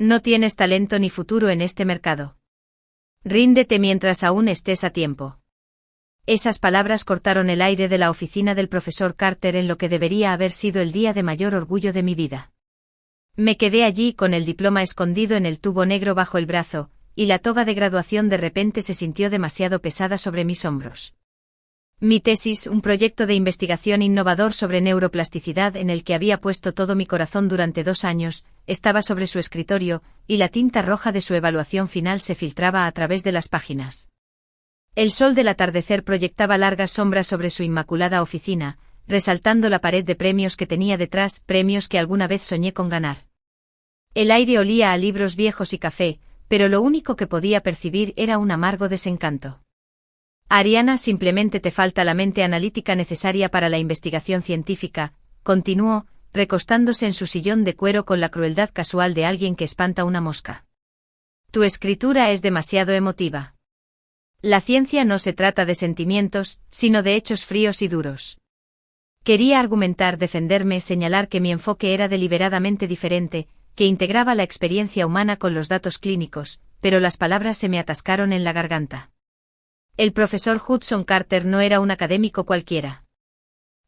No tienes talento ni futuro en este mercado. Ríndete mientras aún estés a tiempo. Esas palabras cortaron el aire de la oficina del profesor Carter en lo que debería haber sido el día de mayor orgullo de mi vida. Me quedé allí con el diploma escondido en el tubo negro bajo el brazo, y la toga de graduación de repente se sintió demasiado pesada sobre mis hombros. Mi tesis, un proyecto de investigación innovador sobre neuroplasticidad en el que había puesto todo mi corazón durante 2 años, estaba sobre su escritorio, y la tinta roja de su evaluación final se filtraba a través de las páginas. El sol del atardecer proyectaba largas sombras sobre su inmaculada oficina, resaltando la pared de premios que tenía detrás, premios que alguna vez soñé con ganar. El aire olía a libros viejos y café, pero lo único que podía percibir era un amargo desencanto. Ariana, simplemente te falta la mente analítica necesaria para la investigación científica, continuó, recostándose en su sillón de cuero con la crueldad casual de alguien que espanta una mosca. Tu escritura es demasiado emotiva. La ciencia no se trata de sentimientos, sino de hechos fríos y duros. Quería argumentar, defenderme, señalar que mi enfoque era deliberadamente diferente, que integraba la experiencia humana con los datos clínicos, pero las palabras se me atascaron en la garganta. El profesor Hudson Carter no era un académico cualquiera.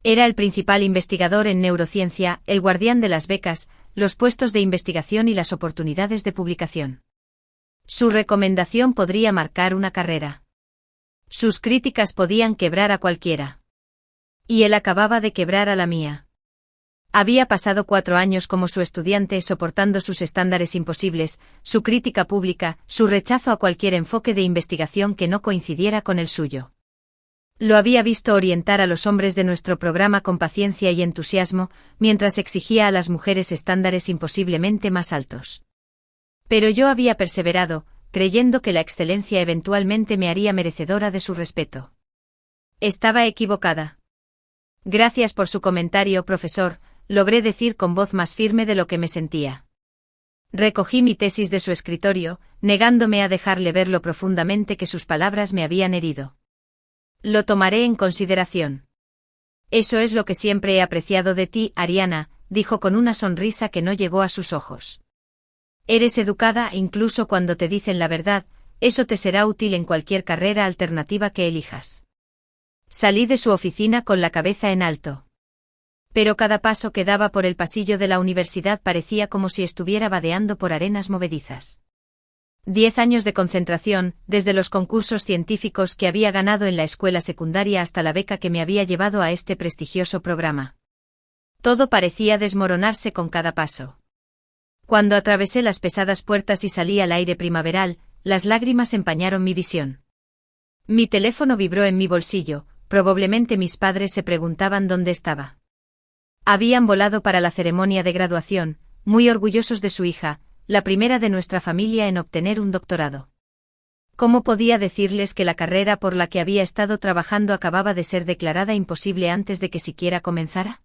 Era el principal investigador en neurociencia, el guardián de las becas, los puestos de investigación y las oportunidades de publicación. Su recomendación podría marcar una carrera. Sus críticas podían quebrar a cualquiera. Y él acababa de quebrar a la mía. Había pasado 4 años como su estudiante soportando sus estándares imposibles, su crítica pública, su rechazo a cualquier enfoque de investigación que no coincidiera con el suyo. Lo había visto orientar a los hombres de nuestro programa con paciencia y entusiasmo, mientras exigía a las mujeres estándares imposiblemente más altos. Pero yo había perseverado, creyendo que la excelencia eventualmente me haría merecedora de su respeto. Estaba equivocada. Gracias por su comentario, profesor, logré decir con voz más firme de lo que me sentía. Recogí mi tesis de su escritorio, negándome a dejarle ver lo profundamente que sus palabras me habían herido. Lo tomaré en consideración. Eso es lo que siempre he apreciado de ti, Ariana, dijo con una sonrisa que no llegó a sus ojos. Eres educada incluso cuando te dicen la verdad, eso te será útil en cualquier carrera alternativa que elijas. Salí de su oficina con la cabeza en alto. Pero cada paso que daba por el pasillo de la universidad parecía como si estuviera vadeando por arenas movedizas. 10 años de concentración, desde los concursos científicos que había ganado en la escuela secundaria hasta la beca que me había llevado a este prestigioso programa. Todo parecía desmoronarse con cada paso. Cuando atravesé las pesadas puertas y salí al aire primaveral, las lágrimas empañaron mi visión. Mi teléfono vibró en mi bolsillo, probablemente mis padres se preguntaban dónde estaba. Habían volado para la ceremonia de graduación, muy orgullosos de su hija, la primera de nuestra familia en obtener un doctorado. ¿Cómo podía decirles que la carrera por la que había estado trabajando acababa de ser declarada imposible antes de que siquiera comenzara?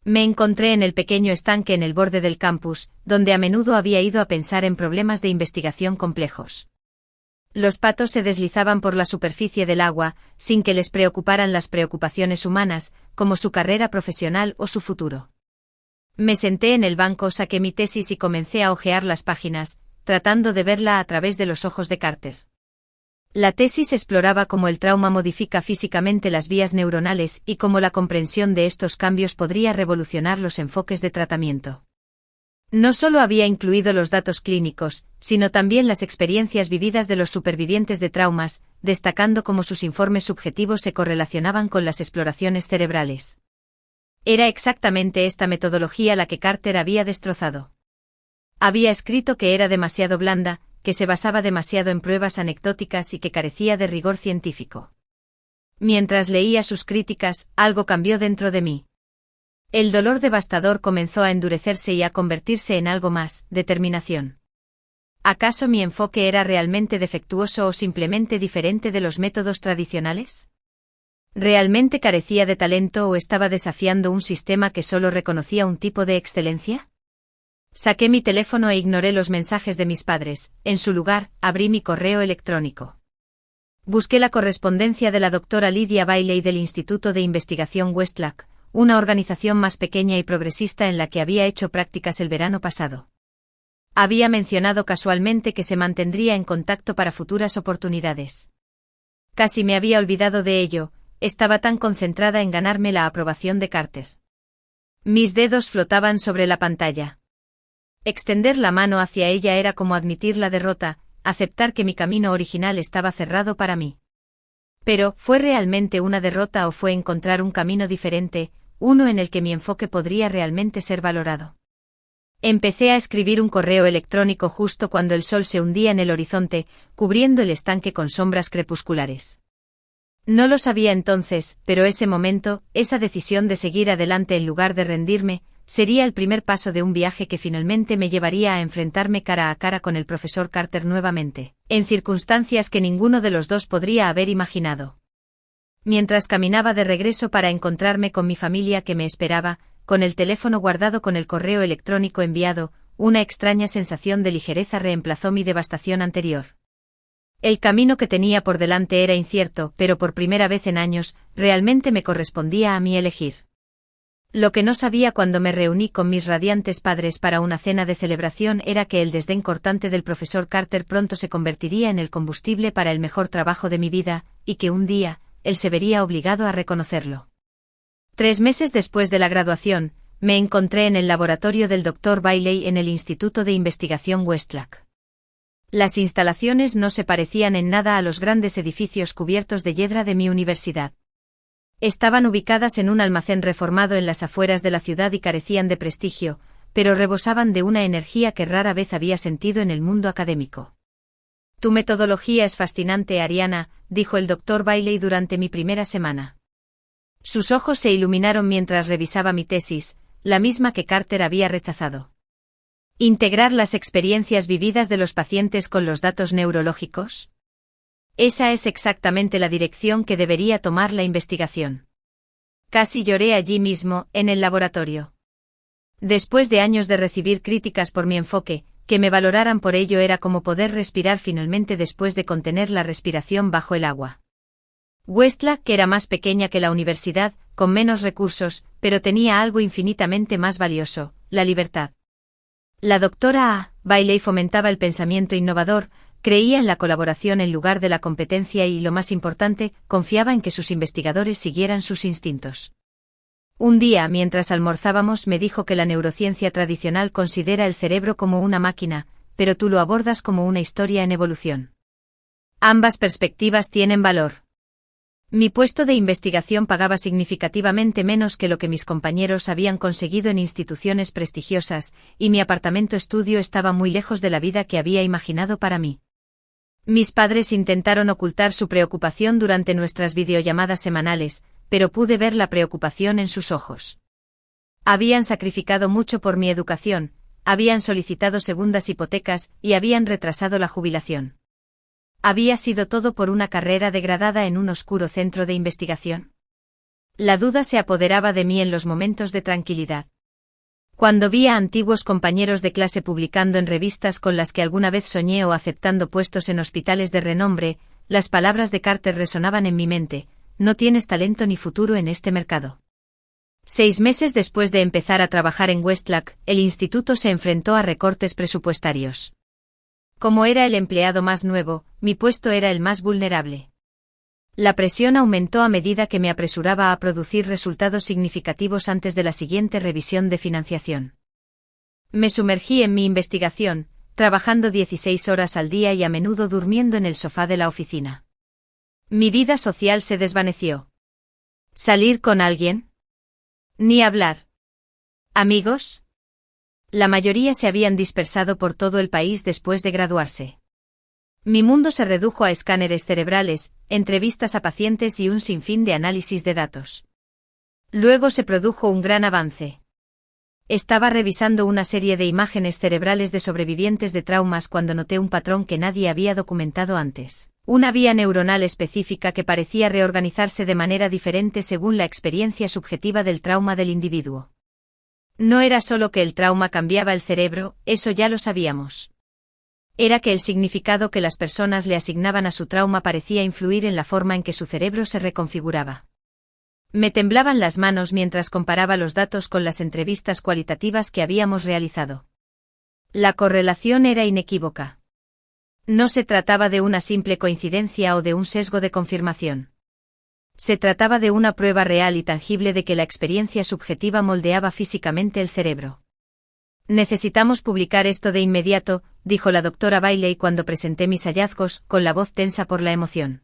Me encontré en el pequeño estanque en el borde del campus, donde a menudo había ido a pensar en problemas de investigación complejos. Los patos se deslizaban por la superficie del agua, sin que les preocuparan las preocupaciones humanas, como su carrera profesional o su futuro. Me senté en el banco, saqué mi tesis y comencé a hojear las páginas, tratando de verla a través de los ojos de Carter. La tesis exploraba cómo el trauma modifica físicamente las vías neuronales y cómo la comprensión de estos cambios podría revolucionar los enfoques de tratamiento. No solo había incluido los datos clínicos, sino también las experiencias vividas de los supervivientes de traumas, destacando cómo sus informes subjetivos se correlacionaban con las exploraciones cerebrales. Era exactamente esta metodología la que Carter había destrozado. Había escrito que era demasiado blanda, que se basaba demasiado en pruebas anecdóticas y que carecía de rigor científico. Mientras leía sus críticas, algo cambió dentro de mí. El dolor devastador comenzó a endurecerse y a convertirse en algo más, determinación. ¿Acaso mi enfoque era realmente defectuoso o simplemente diferente de los métodos tradicionales? ¿Realmente carecía de talento o estaba desafiando un sistema que solo reconocía un tipo de excelencia? Saqué mi teléfono e ignoré los mensajes de mis padres, en su lugar, abrí mi correo electrónico. Busqué la correspondencia de la doctora Lydia Bailey del Instituto de Investigación Westlack, una organización más pequeña y progresista en la que había hecho prácticas el verano pasado. Había mencionado casualmente que se mantendría en contacto para futuras oportunidades. Casi me había olvidado de ello, estaba tan concentrada en ganarme la aprobación de Carter. Mis dedos flotaban sobre la pantalla. Extender la mano hacia ella era como admitir la derrota, aceptar que mi camino original estaba cerrado para mí. Pero, ¿fue realmente una derrota o fue encontrar un camino diferente, uno en el que mi enfoque podría realmente ser valorado? Empecé a escribir un correo electrónico justo cuando el sol se hundía en el horizonte, cubriendo el estanque con sombras crepusculares. No lo sabía entonces, pero ese momento, esa decisión de seguir adelante en lugar de rendirme, sería el primer paso de un viaje que finalmente me llevaría a enfrentarme cara a cara con el profesor Carter nuevamente, en circunstancias que ninguno de los dos podría haber imaginado. Mientras caminaba de regreso para encontrarme con mi familia que me esperaba, con el teléfono guardado con el correo electrónico enviado, una extraña sensación de ligereza reemplazó mi devastación anterior. El camino que tenía por delante era incierto, pero por primera vez en años, realmente me correspondía a mí elegir. Lo que no sabía cuando me reuní con mis radiantes padres para una cena de celebración era que el desdén cortante del profesor Carter pronto se convertiría en el combustible para el mejor trabajo de mi vida, y que un día, él se vería obligado a reconocerlo. 3 meses después de la graduación, me encontré en el laboratorio del Dr. Bailey en el Instituto de Investigación Westlack. Las instalaciones no se parecían en nada a los grandes edificios cubiertos de hiedra de mi universidad. Estaban ubicadas en un almacén reformado en las afueras de la ciudad y carecían de prestigio, pero rebosaban de una energía que rara vez había sentido en el mundo académico. Tu metodología es fascinante, Ariana, dijo el Dr. Bailey durante mi primera semana. Sus ojos se iluminaron mientras revisaba mi tesis, la misma que Carter había rechazado. ¿Integrar las experiencias vividas de los pacientes con los datos neurológicos? Esa es exactamente la dirección que debería tomar la investigación. Casi lloré allí mismo, en el laboratorio. Después de años de recibir críticas por mi enfoque, que me valoraran por ello era como poder respirar finalmente después de contener la respiración bajo el agua. Westlack era más pequeña que la universidad, con menos recursos, pero tenía algo infinitamente más valioso, la libertad. La doctora A. Bailey fomentaba el pensamiento innovador, creía en la colaboración en lugar de la competencia y, lo más importante, confiaba en que sus investigadores siguieran sus instintos. Un día, mientras almorzábamos, me dijo que la neurociencia tradicional considera el cerebro como una máquina, pero tú lo abordas como una historia en evolución. Ambas perspectivas tienen valor. Mi puesto de investigación pagaba significativamente menos que lo que mis compañeros habían conseguido en instituciones prestigiosas, y mi apartamento estudio estaba muy lejos de la vida que había imaginado para mí. Mis padres intentaron ocultar su preocupación durante nuestras videollamadas semanales, pero pude ver la preocupación en sus ojos. Habían sacrificado mucho por mi educación, habían solicitado segundas hipotecas y habían retrasado la jubilación. ¿Había sido todo por una carrera degradada en un oscuro centro de investigación? La duda se apoderaba de mí en los momentos de tranquilidad. Cuando vi a antiguos compañeros de clase publicando en revistas con las que alguna vez soñé o aceptando puestos en hospitales de renombre, las palabras de Carter resonaban en mi mente: no tienes talento ni futuro en este mercado. 6 meses después de empezar a trabajar en Westlack, el instituto se enfrentó a recortes presupuestarios. Como era el empleado más nuevo, mi puesto era el más vulnerable. La presión aumentó a medida que me apresuraba a producir resultados significativos antes de la siguiente revisión de financiación. Me sumergí en mi investigación, trabajando 16 horas al día y a menudo durmiendo en el sofá de la oficina. Mi vida social se desvaneció. ¿Salir con alguien? Ni hablar. ¿Amigos? La mayoría se habían dispersado por todo el país después de graduarse. Mi mundo se redujo a escáneres cerebrales, entrevistas a pacientes y un sinfín de análisis de datos. Luego se produjo un gran avance. Estaba revisando una serie de imágenes cerebrales de sobrevivientes de traumas cuando noté un patrón que nadie había documentado antes. Una vía neuronal específica que parecía reorganizarse de manera diferente según la experiencia subjetiva del trauma del individuo. No era solo que el trauma cambiaba el cerebro, eso ya lo sabíamos. Era que el significado que las personas le asignaban a su trauma parecía influir en la forma en que su cerebro se reconfiguraba. Me temblaban las manos mientras comparaba los datos con las entrevistas cualitativas que habíamos realizado. La correlación era inequívoca. No se trataba de una simple coincidencia o de un sesgo de confirmación. Se trataba de una prueba real y tangible de que la experiencia subjetiva moldeaba físicamente el cerebro. Necesitamos publicar esto de inmediato, dijo la doctora Bailey cuando presenté mis hallazgos, con la voz tensa por la emoción.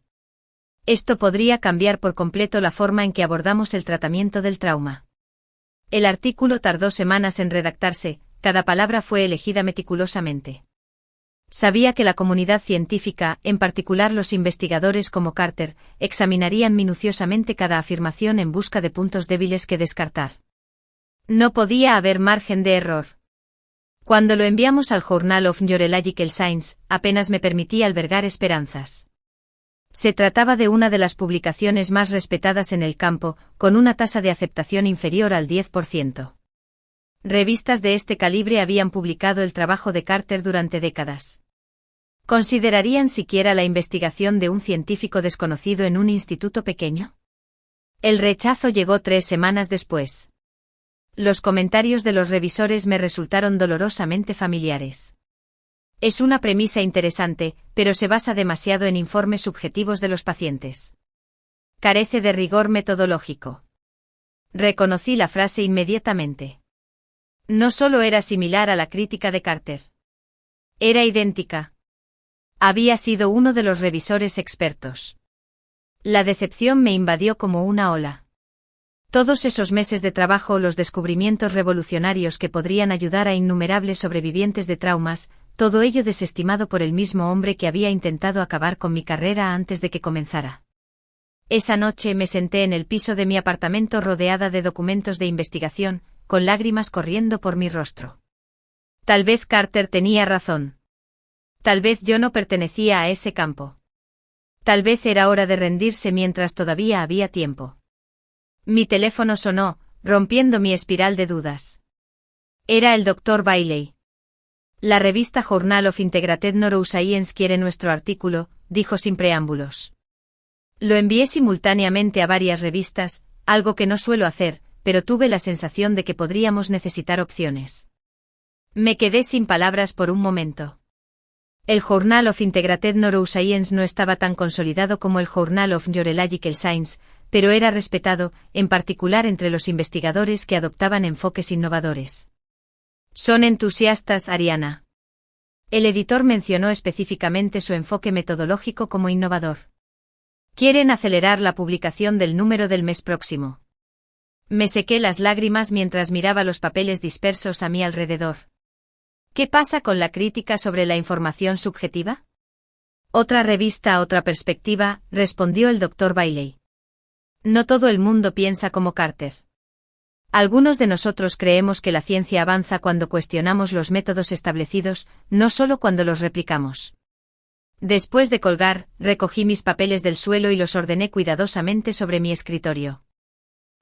Esto podría cambiar por completo la forma en que abordamos el tratamiento del trauma. El artículo tardó semanas en redactarse, cada palabra fue elegida meticulosamente. Sabía que la comunidad científica, en particular los investigadores como Carter, examinarían minuciosamente cada afirmación en busca de puntos débiles que descartar. No podía haber margen de error. Cuando lo enviamos al Journal of Neurological Science, apenas me permitía albergar esperanzas. Se trataba de una de las publicaciones más respetadas en el campo, con una tasa de aceptación inferior al 10%. Revistas de este calibre habían publicado el trabajo de Carter durante décadas. ¿Considerarían siquiera la investigación de un científico desconocido en un instituto pequeño? El rechazo llegó 3 semanas después. Los comentarios de los revisores me resultaron dolorosamente familiares. Es una premisa interesante, pero se basa demasiado en informes subjetivos de los pacientes. Carece de rigor metodológico. Reconocí la frase inmediatamente. No solo era similar a la crítica de Carter. Era idéntica. Había sido uno de los revisores expertos. La decepción me invadió como una ola. Todos esos meses de trabajo, los descubrimientos revolucionarios que podrían ayudar a innumerables sobrevivientes de traumas, todo ello desestimado por el mismo hombre que había intentado acabar con mi carrera antes de que comenzara. Esa noche me senté en el piso de mi apartamento rodeada de documentos de investigación, con lágrimas corriendo por mi rostro. Tal vez Carter tenía razón. Tal vez yo no pertenecía a ese campo. Tal vez era hora de rendirse mientras todavía había tiempo. Mi teléfono sonó, rompiendo mi espiral de dudas. Era el Dr. Bailey. La revista Journal of Integrated Neuroscience quiere nuestro artículo, dijo sin preámbulos. Lo envié simultáneamente a varias revistas, algo que no suelo hacer, pero tuve la sensación de que podríamos necesitar opciones. Me quedé sin palabras por un momento. El Journal of Integrated Neuroscience no estaba tan consolidado como el Journal of Neurological Science, pero era respetado, en particular entre los investigadores que adoptaban enfoques innovadores. Son entusiastas, Ariana. El editor mencionó específicamente su enfoque metodológico como innovador. Quieren acelerar la publicación del número del mes próximo. Me sequé las lágrimas mientras miraba los papeles dispersos a mi alrededor. ¿Qué pasa con la crítica sobre la información subjetiva? Otra revista, otra perspectiva, respondió el Dr. Bailey. No todo el mundo piensa como Carter. Algunos de nosotros creemos que la ciencia avanza cuando cuestionamos los métodos establecidos, no solo cuando los replicamos. Después de colgar, recogí mis papeles del suelo y los ordené cuidadosamente sobre mi escritorio.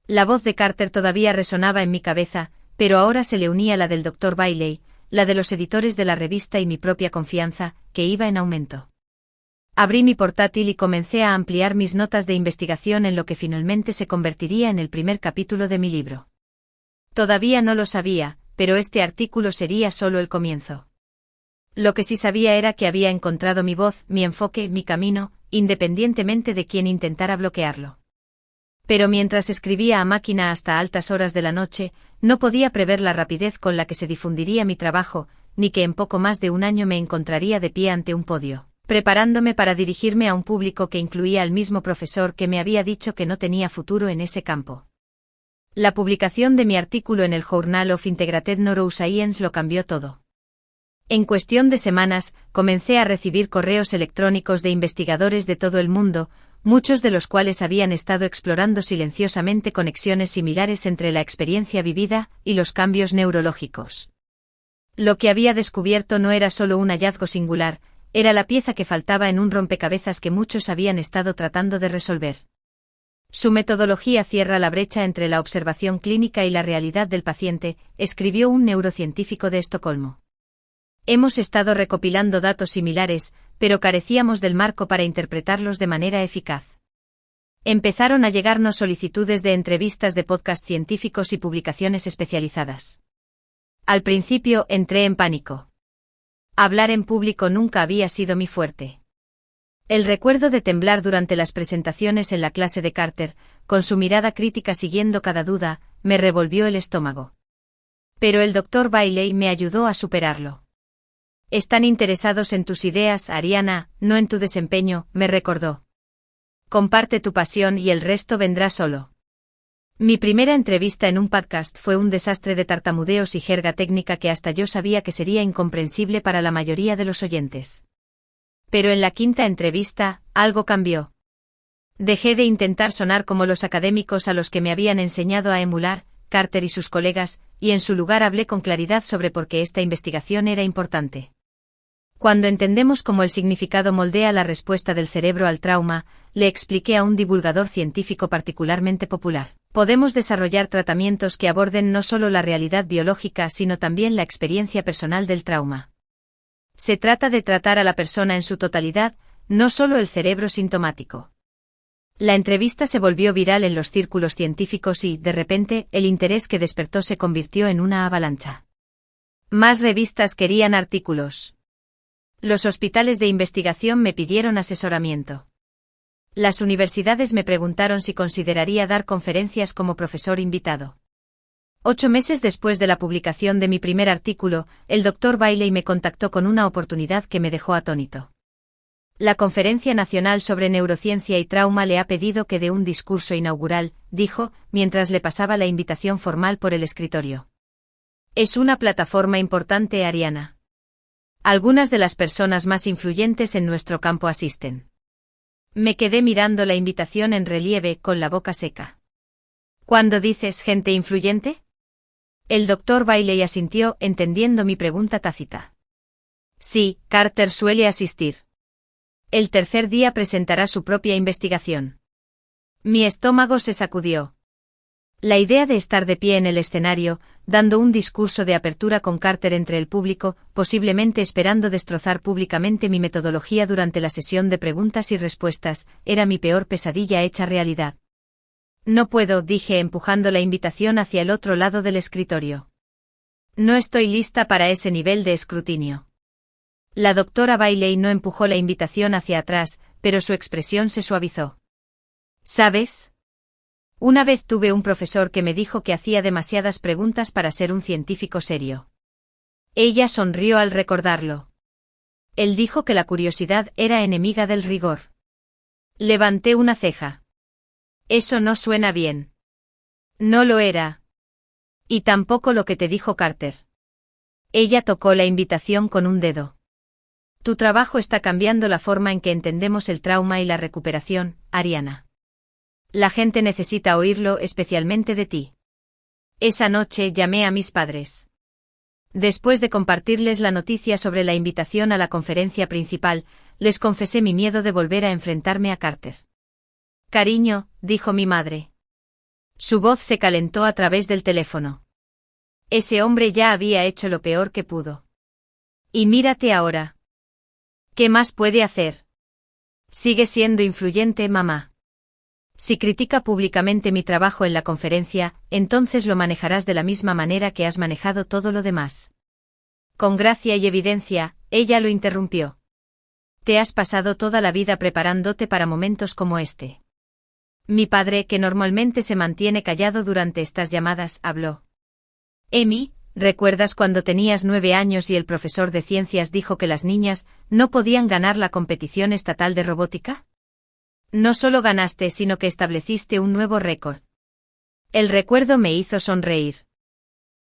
La voz de Carter todavía resonaba en mi cabeza, pero ahora se le unía la del Dr. Bailey, la de los editores de la revista y mi propia confianza, que iba en aumento. Abrí mi portátil y comencé a ampliar mis notas de investigación en lo que finalmente se convertiría en el primer capítulo de mi libro. Todavía no lo sabía, pero este artículo sería solo el comienzo. Lo que sí sabía era que había encontrado mi voz, mi enfoque, mi camino, independientemente de quien intentara bloquearlo. Pero mientras escribía a máquina hasta altas horas de la noche, no podía prever la rapidez con la que se difundiría mi trabajo, ni que en poco más de un año me encontraría de pie ante un podio, preparándome para dirigirme a un público que incluía al mismo profesor que me había dicho que no tenía futuro en ese campo. La publicación de mi artículo en el Journal of Integrated Neuroscience lo cambió todo. En cuestión de semanas, comencé a recibir correos electrónicos de investigadores de todo el mundo, muchos de los cuales habían estado explorando silenciosamente conexiones similares entre la experiencia vivida y los cambios neurológicos. Lo que había descubierto no era solo un hallazgo singular, era la pieza que faltaba en un rompecabezas que muchos habían estado tratando de resolver. Su metodología cierra la brecha entre la observación clínica y la realidad del paciente, escribió un neurocientífico de Estocolmo. Hemos estado recopilando datos similares, pero carecíamos del marco para interpretarlos de manera eficaz. Empezaron a llegarnos solicitudes de entrevistas de podcast científicos y publicaciones especializadas. Al principio entré en pánico. Hablar en público nunca había sido mi fuerte. El recuerdo de temblar durante las presentaciones en la clase de Carter, con su mirada crítica siguiendo cada duda, me revolvió el estómago. Pero el Dr. Bailey me ayudó a superarlo. Están interesados en tus ideas, Ariana, no en tu desempeño, me recordó. Comparte tu pasión y el resto vendrá solo. Mi primera entrevista en un podcast fue un desastre de tartamudeos y jerga técnica que hasta yo sabía que sería incomprensible para la mayoría de los oyentes. Pero en la quinta entrevista, algo cambió. Dejé de intentar sonar como los académicos a los que me habían enseñado a emular, Carter y sus colegas, y en su lugar hablé con claridad sobre por qué esta investigación era importante. Cuando entendemos cómo el significado moldea la respuesta del cerebro al trauma, le expliqué a un divulgador científico particularmente popular, podemos desarrollar tratamientos que aborden no solo la realidad biológica sino también la experiencia personal del trauma. Se trata de tratar a la persona en su totalidad, no solo el cerebro sintomático. La entrevista se volvió viral en los círculos científicos y, de repente, el interés que despertó se convirtió en una avalancha. Más revistas querían artículos. Los hospitales de investigación me pidieron asesoramiento. Las universidades me preguntaron si consideraría dar conferencias como profesor invitado. 8 meses después de la publicación de mi primer artículo, el Dr. Bailey me contactó con una oportunidad que me dejó atónito. La Conferencia Nacional sobre Neurociencia y Trauma le ha pedido que dé un discurso inaugural, dijo, mientras le pasaba la invitación formal por el escritorio. Es una plataforma importante, Ariana. Algunas de las personas más influyentes en nuestro campo asisten. Me quedé mirando la invitación en relieve con la boca seca. ¿Cuándo dices gente influyente? El Dr. Bailey asintió, entendiendo mi pregunta tácita. Sí, Carter suele asistir. El tercer día presentará su propia investigación. Mi estómago se sacudió. La idea de estar de pie en el escenario, dando un discurso de apertura con Carter entre el público, posiblemente esperando destrozar públicamente mi metodología durante la sesión de preguntas y respuestas, era mi peor pesadilla hecha realidad. No puedo, dije empujando la invitación hacia el otro lado del escritorio. No estoy lista para ese nivel de escrutinio. La doctora Bailey no empujó la invitación hacia atrás, pero su expresión se suavizó. ¿Sabes? Una vez tuve un profesor que me dijo que hacía demasiadas preguntas para ser un científico serio. Ella sonrió al recordarlo. Él dijo que la curiosidad era enemiga del rigor. Levanté una ceja. Eso no suena bien. No lo era. Y tampoco lo que te dijo Carter. Ella tocó la invitación con un dedo. Tu trabajo está cambiando la forma en que entendemos el trauma y la recuperación, Ariana. La gente necesita oírlo, especialmente de ti. Esa noche llamé a mis padres. Después de compartirles la noticia sobre la invitación a la conferencia principal, les confesé mi miedo de volver a enfrentarme a Carter. Cariño, dijo mi madre. Su voz se calentó a través del teléfono. Ese hombre ya había hecho lo peor que pudo. Y mírate ahora. ¿Qué más puede hacer? Sigue siendo influyente, mamá. Si critica públicamente mi trabajo en la conferencia, entonces lo manejarás de la misma manera que has manejado todo lo demás. Con gracia y evidencia, ella lo interrumpió. Te has pasado toda la vida preparándote para momentos como este. Mi padre, que normalmente se mantiene callado durante estas llamadas, habló. Amy, ¿recuerdas cuando tenías 9 años y el profesor de ciencias dijo que las niñas no podían ganar la competición estatal de robótica? No solo ganaste, sino que estableciste un nuevo récord. El recuerdo me hizo sonreír.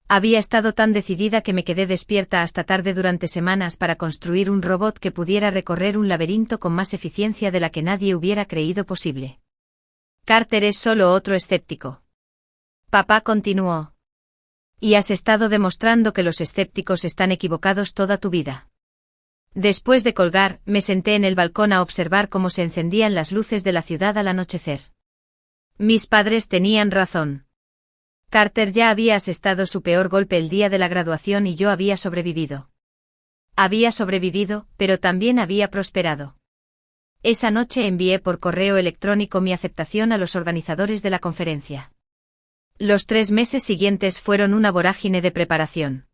Había estado tan decidida que me quedé despierta hasta tarde durante semanas para construir un robot que pudiera recorrer un laberinto con más eficiencia de la que nadie hubiera creído posible. Carter es solo otro escéptico. Papá continuó. Y has estado demostrando que los escépticos están equivocados toda tu vida. Después de colgar, me senté en el balcón a observar cómo se encendían las luces de la ciudad al anochecer. Mis padres tenían razón. Carter ya había asestado su peor golpe el día de la graduación y yo había sobrevivido. Había sobrevivido, pero también había prosperado. Esa noche envié por correo electrónico mi aceptación a los organizadores de la conferencia. Los 3 meses siguientes fueron una vorágine de preparación.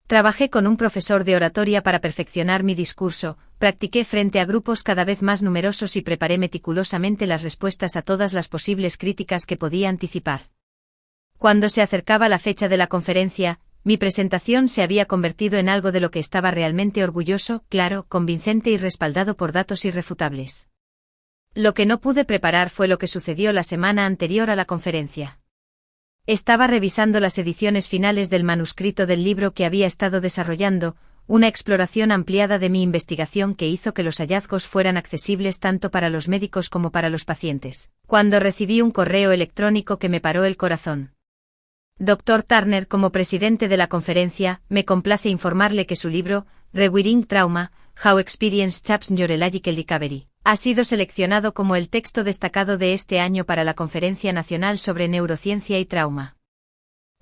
Trabajé con un profesor de oratoria para perfeccionar mi discurso, practiqué frente a grupos cada vez más numerosos y preparé meticulosamente las respuestas a todas las posibles críticas que podía anticipar. Cuando se acercaba la fecha de la conferencia, mi presentación se había convertido en algo de lo que estaba realmente orgulloso, claro, convincente y respaldado por datos irrefutables. Lo que no pude preparar fue lo que sucedió la semana anterior a la conferencia. Estaba revisando las ediciones finales del manuscrito del libro que había estado desarrollando, una exploración ampliada de mi investigación que hizo que los hallazgos fueran accesibles tanto para los médicos como para los pacientes, cuando recibí un correo electrónico que me paró el corazón. Dr. Turner, como presidente de la conferencia, me complace informarle que su libro, Rewiring Trauma, How Experience Shapes Neurological Recovery, ha sido seleccionado como el texto destacado de este año para la Conferencia Nacional sobre Neurociencia y Trauma.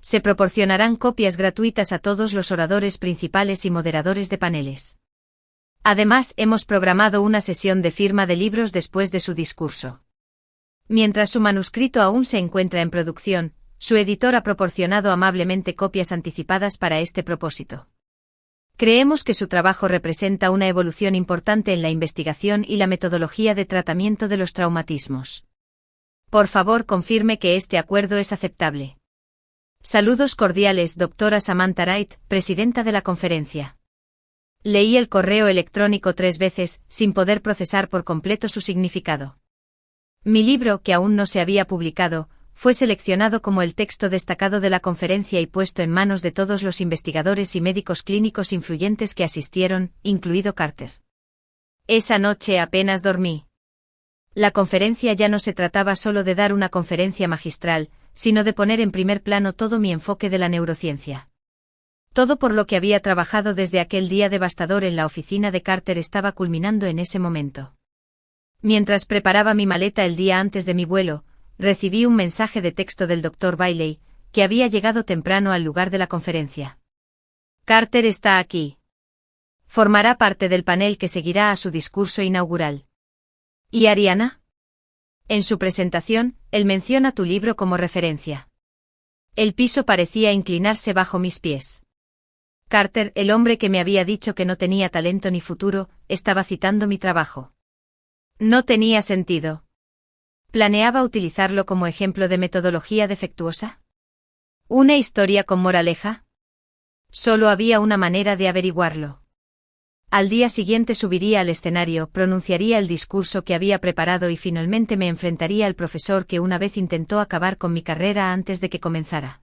Se proporcionarán copias gratuitas a todos los oradores principales y moderadores de paneles. Además, hemos programado una sesión de firma de libros después de su discurso. Mientras su manuscrito aún se encuentra en producción, su editor ha proporcionado amablemente copias anticipadas para este propósito. Creemos que su trabajo representa una evolución importante en la investigación y la metodología de tratamiento de los traumatismos. Por favor, confirme que este acuerdo es aceptable. Saludos cordiales, doctora Samantha Wright, presidenta de la conferencia. Leí el correo electrónico 3 veces, sin poder procesar por completo su significado. Mi libro, que aún no se había publicado, fue seleccionado como el texto destacado de la conferencia y puesto en manos de todos los investigadores y médicos clínicos influyentes que asistieron, incluido Carter. Esa noche apenas dormí. La conferencia ya no se trataba solo de dar una conferencia magistral, sino de poner en primer plano todo mi enfoque de la neurociencia. Todo por lo que había trabajado desde aquel día devastador en la oficina de Carter estaba culminando en ese momento. Mientras preparaba mi maleta el día antes de mi vuelo, recibí un mensaje de texto del Dr. Bailey, que había llegado temprano al lugar de la conferencia. Carter está aquí. Formará parte del panel que seguirá a su discurso inaugural. ¿Y Ariana? En su presentación, él menciona tu libro como referencia. El piso parecía inclinarse bajo mis pies. Carter, el hombre que me había dicho que no tenía talento ni futuro, estaba citando mi trabajo. No tenía sentido. ¿Planeaba utilizarlo como ejemplo de metodología defectuosa? ¿Una historia con moraleja? Solo había una manera de averiguarlo. Al día siguiente subiría al escenario, pronunciaría el discurso que había preparado y finalmente me enfrentaría al profesor que una vez intentó acabar con mi carrera antes de que comenzara.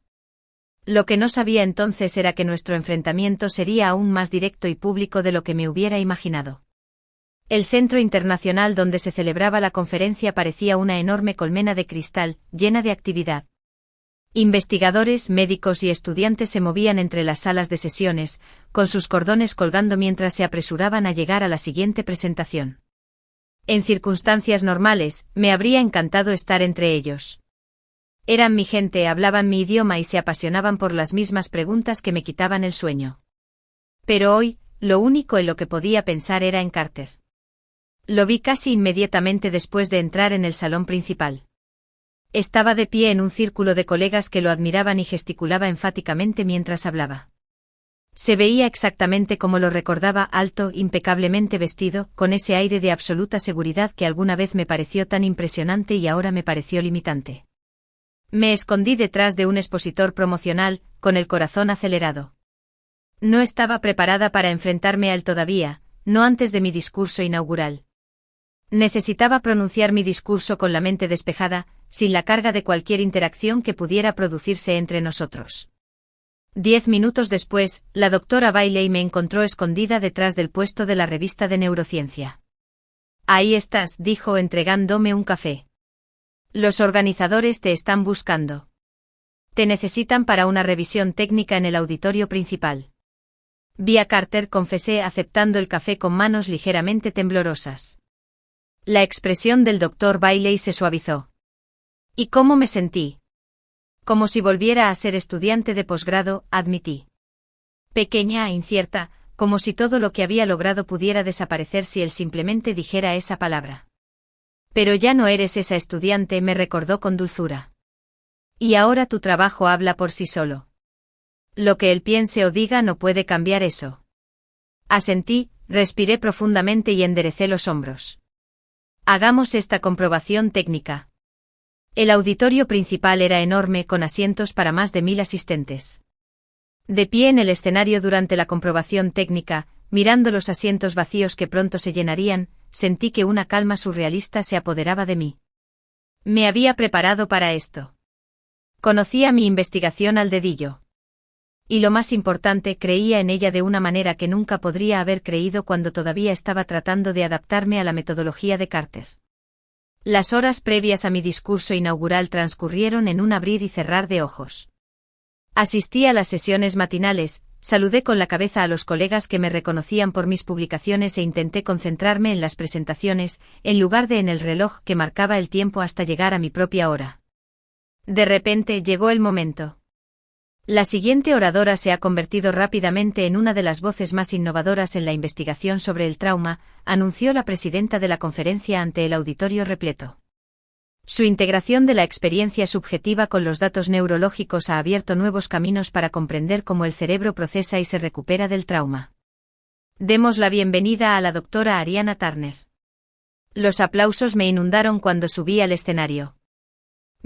Lo que no sabía entonces era que nuestro enfrentamiento sería aún más directo y público de lo que me hubiera imaginado. El centro internacional donde se celebraba la conferencia parecía una enorme colmena de cristal, llena de actividad. Investigadores, médicos y estudiantes se movían entre las salas de sesiones, con sus cordones colgando mientras se apresuraban a llegar a la siguiente presentación. En circunstancias normales, me habría encantado estar entre ellos. Eran mi gente, hablaban mi idioma y se apasionaban por las mismas preguntas que me quitaban el sueño. Pero hoy, lo único en lo que podía pensar era en Carter. Lo vi casi inmediatamente después de entrar en el salón principal. Estaba de pie en un círculo de colegas que lo admiraban y gesticulaba enfáticamente mientras hablaba. Se veía exactamente como lo recordaba, alto, impecablemente vestido, con ese aire de absoluta seguridad que alguna vez me pareció tan impresionante y ahora me pareció limitante. Me escondí detrás de un expositor promocional, con el corazón acelerado. No estaba preparada para enfrentarme a él todavía, no antes de mi discurso inaugural. Necesitaba pronunciar mi discurso con la mente despejada, sin la carga de cualquier interacción que pudiera producirse entre nosotros. 10 minutos después, la doctora Bailey me encontró escondida detrás del puesto de la revista de neurociencia. Ahí estás, dijo entregándome un café. Los organizadores te están buscando. Te necesitan para una revisión técnica en el auditorio principal. Vi a Carter, confesé, aceptando el café con manos ligeramente temblorosas. La expresión del Dr. Bailey se suavizó. ¿Y cómo me sentí? Como si volviera a ser estudiante de posgrado, admití. Pequeña e incierta, como si todo lo que había logrado pudiera desaparecer si él simplemente dijera esa palabra. Pero ya no eres esa estudiante, me recordó con dulzura. Y ahora tu trabajo habla por sí solo. Lo que él piense o diga no puede cambiar eso. Asentí, respiré profundamente y enderecé los hombros. Hagamos esta comprobación técnica. El auditorio principal era enorme, con asientos para más de 1000 asistentes. De pie en el escenario durante la comprobación técnica, mirando los asientos vacíos que pronto se llenarían, sentí que una calma surrealista se apoderaba de mí. Me había preparado para esto. Conocía mi investigación al dedillo. Y lo más importante, creía en ella de una manera que nunca podría haber creído cuando todavía estaba tratando de adaptarme a la metodología de Carter. Las horas previas a mi discurso inaugural transcurrieron en un abrir y cerrar de ojos. Asistí a las sesiones matinales, saludé con la cabeza a los colegas que me reconocían por mis publicaciones e intenté concentrarme en las presentaciones, en lugar de en el reloj que marcaba el tiempo hasta llegar a mi propia hora. De repente llegó el momento. La siguiente oradora se ha convertido rápidamente en una de las voces más innovadoras en la investigación sobre el trauma, anunció la presidenta de la conferencia ante el auditorio repleto. Su integración de la experiencia subjetiva con los datos neurológicos ha abierto nuevos caminos para comprender cómo el cerebro procesa y se recupera del trauma. Demos la bienvenida a la doctora Ariana Turner. Los aplausos me inundaron cuando subí al escenario.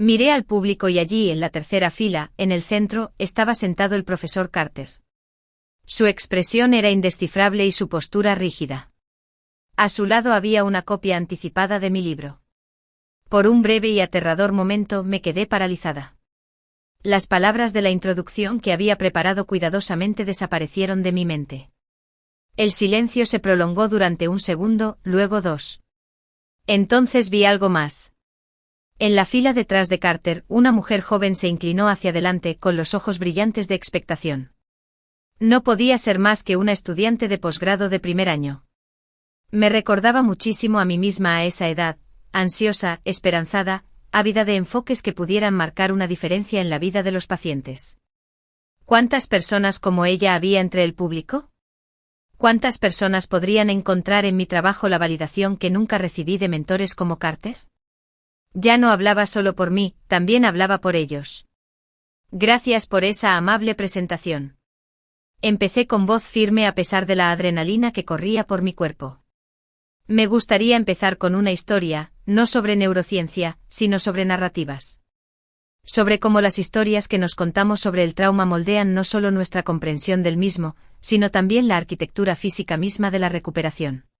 Miré al público y allí, en la tercera fila, en el centro, estaba sentado el profesor Carter. Su expresión era indescifrable y su postura rígida. A su lado había una copia anticipada de mi libro. Por un breve y aterrador momento me quedé paralizada. Las palabras de la introducción que había preparado cuidadosamente desaparecieron de mi mente. El silencio se prolongó durante un segundo, luego 2. Entonces vi algo más. En la fila detrás de Carter, una mujer joven se inclinó hacia adelante con los ojos brillantes de expectación. No podía ser más que una estudiante de posgrado de primer año. Me recordaba muchísimo a mí misma a esa edad, ansiosa, esperanzada, ávida de enfoques que pudieran marcar una diferencia en la vida de los pacientes. ¿Cuántas personas como ella había entre el público? ¿Cuántas personas podrían encontrar en mi trabajo la validación que nunca recibí de mentores como Carter? Ya no hablaba solo por mí, también hablaba por ellos. Gracias por esa amable presentación. Empecé con voz firme a pesar de la adrenalina que corría por mi cuerpo. Me gustaría empezar con una historia, no sobre neurociencia, sino sobre narrativas. Sobre cómo las historias que nos contamos sobre el trauma moldean no solo nuestra comprensión del mismo, sino también la arquitectura física misma de la recuperación.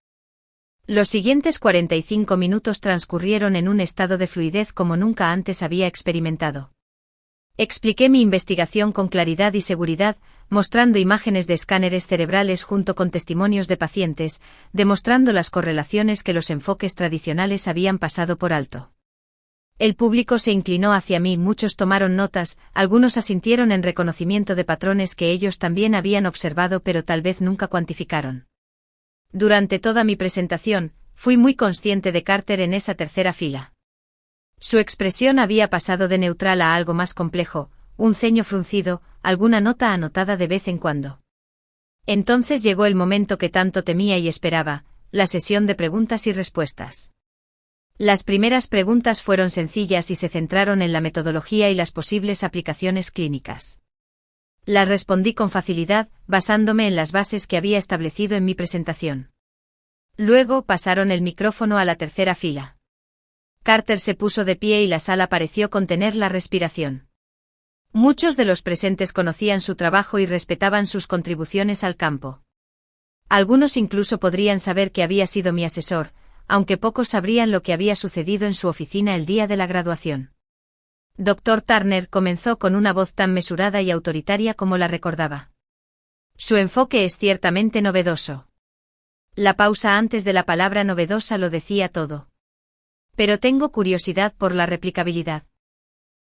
Los siguientes 45 minutos transcurrieron en un estado de fluidez como nunca antes había experimentado. Expliqué mi investigación con claridad y seguridad, mostrando imágenes de escáneres cerebrales junto con testimonios de pacientes, demostrando las correlaciones que los enfoques tradicionales habían pasado por alto. El público se inclinó hacia mí, muchos tomaron notas, algunos asintieron en reconocimiento de patrones que ellos también habían observado pero tal vez nunca cuantificaron. Durante toda mi presentación, fui muy consciente de Carter en esa tercera fila. Su expresión había pasado de neutral a algo más complejo, un ceño fruncido, alguna nota anotada de vez en cuando. Entonces llegó el momento que tanto temía y esperaba, la sesión de preguntas y respuestas. Las primeras preguntas fueron sencillas y se centraron en la metodología y las posibles aplicaciones clínicas. Las respondí con facilidad, basándome en las bases que había establecido en mi presentación. Luego pasaron el micrófono a la tercera fila. Carter se puso de pie y la sala pareció contener la respiración. Muchos de los presentes conocían su trabajo y respetaban sus contribuciones al campo. Algunos incluso podrían saber que había sido mi asesor, aunque pocos sabrían lo que había sucedido en su oficina el día de la graduación. Dr. Turner comenzó con una voz tan mesurada y autoritaria como la recordaba. Su enfoque es ciertamente novedoso. La pausa antes de la palabra novedosa lo decía todo. Pero tengo curiosidad por la replicabilidad.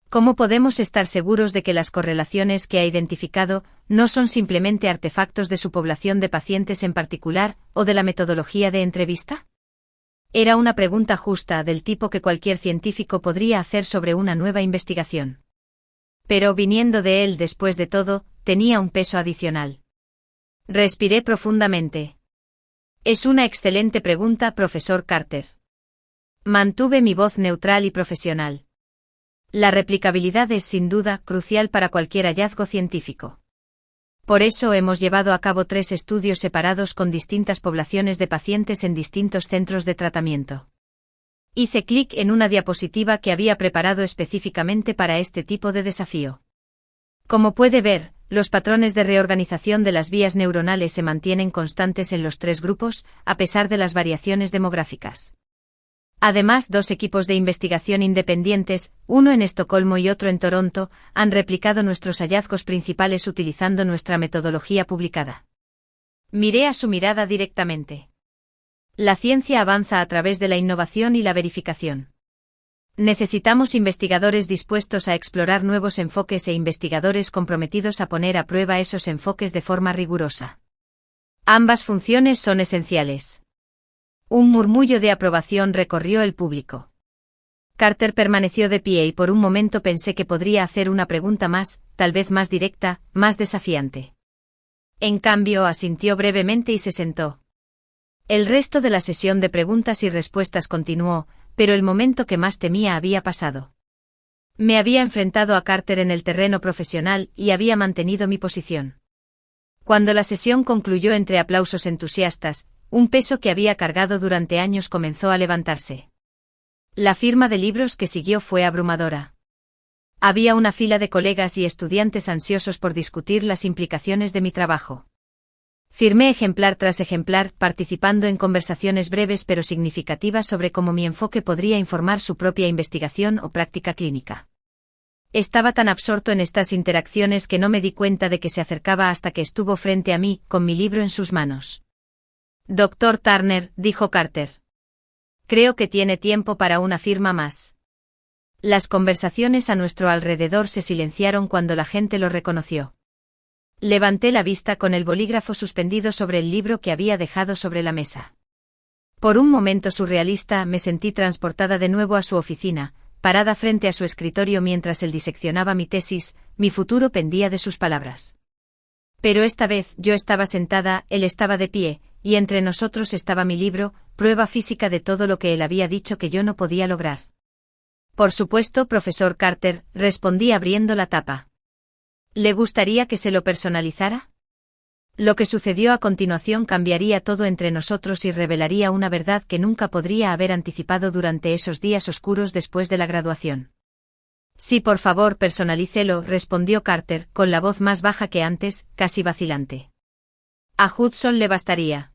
¿Cómo podemos estar seguros de que las correlaciones que ha identificado no son simplemente artefactos de su población de pacientes en particular o de la metodología de entrevista? Era una pregunta justa del tipo que cualquier científico podría hacer sobre una nueva investigación. Pero viniendo de él, después de todo, tenía un peso adicional. Respiré profundamente. Es una excelente pregunta, profesor Carter. Mantuve mi voz neutral y profesional. La replicabilidad es sin duda crucial para cualquier hallazgo científico. Por eso hemos llevado a cabo 3 estudios separados con distintas poblaciones de pacientes en distintos centros de tratamiento. Hice clic en una diapositiva que había preparado específicamente para este tipo de desafío. Como puede ver, los patrones de reorganización de las vías neuronales se mantienen constantes en los 3 grupos, a pesar de las variaciones demográficas. Además, 2 equipos de investigación independientes, uno en Estocolmo y otro en Toronto, han replicado nuestros hallazgos principales utilizando nuestra metodología publicada. Miré a su mirada directamente. La ciencia avanza a través de la innovación y la verificación. Necesitamos investigadores dispuestos a explorar nuevos enfoques e investigadores comprometidos a poner a prueba esos enfoques de forma rigurosa. Ambas funciones son esenciales. Un murmullo de aprobación recorrió el público. Carter permaneció de pie y por un momento pensé que podría hacer una pregunta más, tal vez más directa, más desafiante. En cambio, asintió brevemente y se sentó. El resto de la sesión de preguntas y respuestas continuó, pero el momento que más temía había pasado. Me había enfrentado a Carter en el terreno profesional y había mantenido mi posición. Cuando la sesión concluyó entre aplausos entusiastas, un peso que había cargado durante años comenzó a levantarse. La firma de libros que siguió fue abrumadora. Había una fila de colegas y estudiantes ansiosos por discutir las implicaciones de mi trabajo. Firmé ejemplar tras ejemplar, participando en conversaciones breves pero significativas sobre cómo mi enfoque podría informar su propia investigación o práctica clínica. Estaba tan absorto en estas interacciones que no me di cuenta de que se acercaba hasta que estuvo frente a mí, con mi libro en sus manos. Dr. Turner, dijo Carter. Creo que tiene tiempo para una firma más. Las conversaciones a nuestro alrededor se silenciaron cuando la gente lo reconoció. Levanté la vista con el bolígrafo suspendido sobre el libro que había dejado sobre la mesa. Por un momento surrealista me sentí transportada de nuevo a su oficina, parada frente a su escritorio mientras él diseccionaba mi tesis, mi futuro pendía de sus palabras. Pero esta vez yo estaba sentada, él estaba de pie, y entre nosotros estaba mi libro, prueba física de todo lo que él había dicho que yo no podía lograr. Por supuesto, profesor Carter, respondí abriendo la tapa. ¿Le gustaría que se lo personalizara? Lo que sucedió a continuación cambiaría todo entre nosotros y revelaría una verdad que nunca podría haber anticipado durante esos días oscuros después de la graduación. Sí, por favor, personalícelo, respondió Carter, con la voz más baja que antes, casi vacilante. A Hudson le bastaría.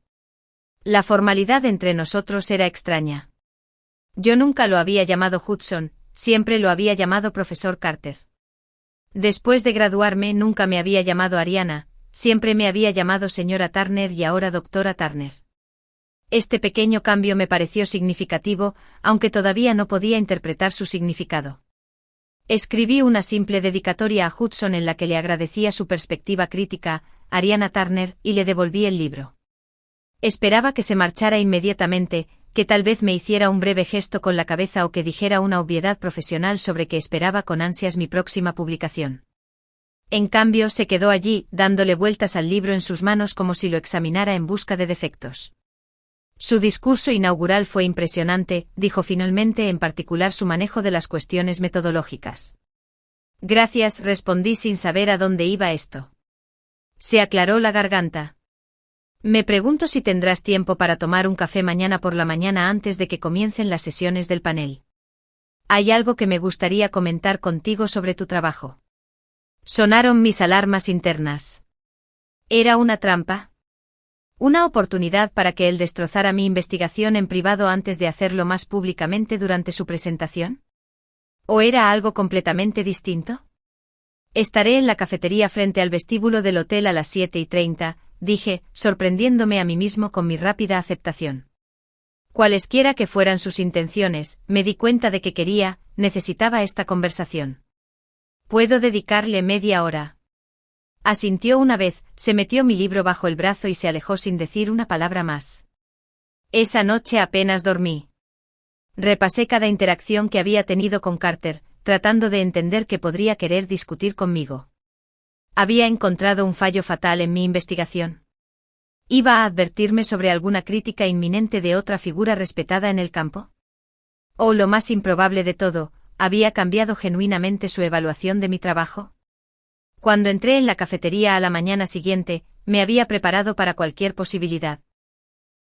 La formalidad entre nosotros era extraña. Yo nunca lo había llamado Hudson, siempre lo había llamado profesor Carter. Después de graduarme nunca me había llamado Ariana, siempre me había llamado señora Turner y ahora doctora Turner. Este pequeño cambio me pareció significativo, aunque todavía no podía interpretar su significado. Escribí una simple dedicatoria a Hudson en la que le agradecía su perspectiva crítica, Ariana Turner, y le devolví el libro. Esperaba que se marchara inmediatamente, que tal vez me hiciera un breve gesto con la cabeza o que dijera una obviedad profesional sobre que esperaba con ansias mi próxima publicación. En cambio, se quedó allí, dándole vueltas al libro en sus manos como si lo examinara en busca de defectos. Su discurso inaugural fue impresionante, dijo finalmente, en particular su manejo de las cuestiones metodológicas. Gracias, respondí sin saber a dónde iba esto. Se aclaró la garganta. Me pregunto si tendrás tiempo para tomar un café mañana por la mañana antes de que comiencen las sesiones del panel. Hay algo que me gustaría comentar contigo sobre tu trabajo. Sonaron mis alarmas internas. ¿Era una trampa? ¿Una oportunidad para que él destrozara mi investigación en privado antes de hacerlo más públicamente durante su presentación? ¿O era algo completamente distinto? Estaré en la cafetería frente al vestíbulo del hotel a las 7:30, dije, sorprendiéndome a mí mismo con mi rápida aceptación. Cualesquiera que fueran sus intenciones, me di cuenta de que necesitaba esta conversación. ¿Puedo dedicarle media hora? Asintió una vez, se metió mi libro bajo el brazo y se alejó sin decir una palabra más. Esa noche apenas dormí. Repasé cada interacción que había tenido con Carter, tratando de entender qué podría querer discutir conmigo. ¿Había encontrado un fallo fatal en mi investigación? ¿Iba a advertirme sobre alguna crítica inminente de otra figura respetada en el campo? ¿O lo más improbable de todo, había cambiado genuinamente su evaluación de mi trabajo? Cuando entré en la cafetería a la mañana siguiente, me había preparado para cualquier posibilidad.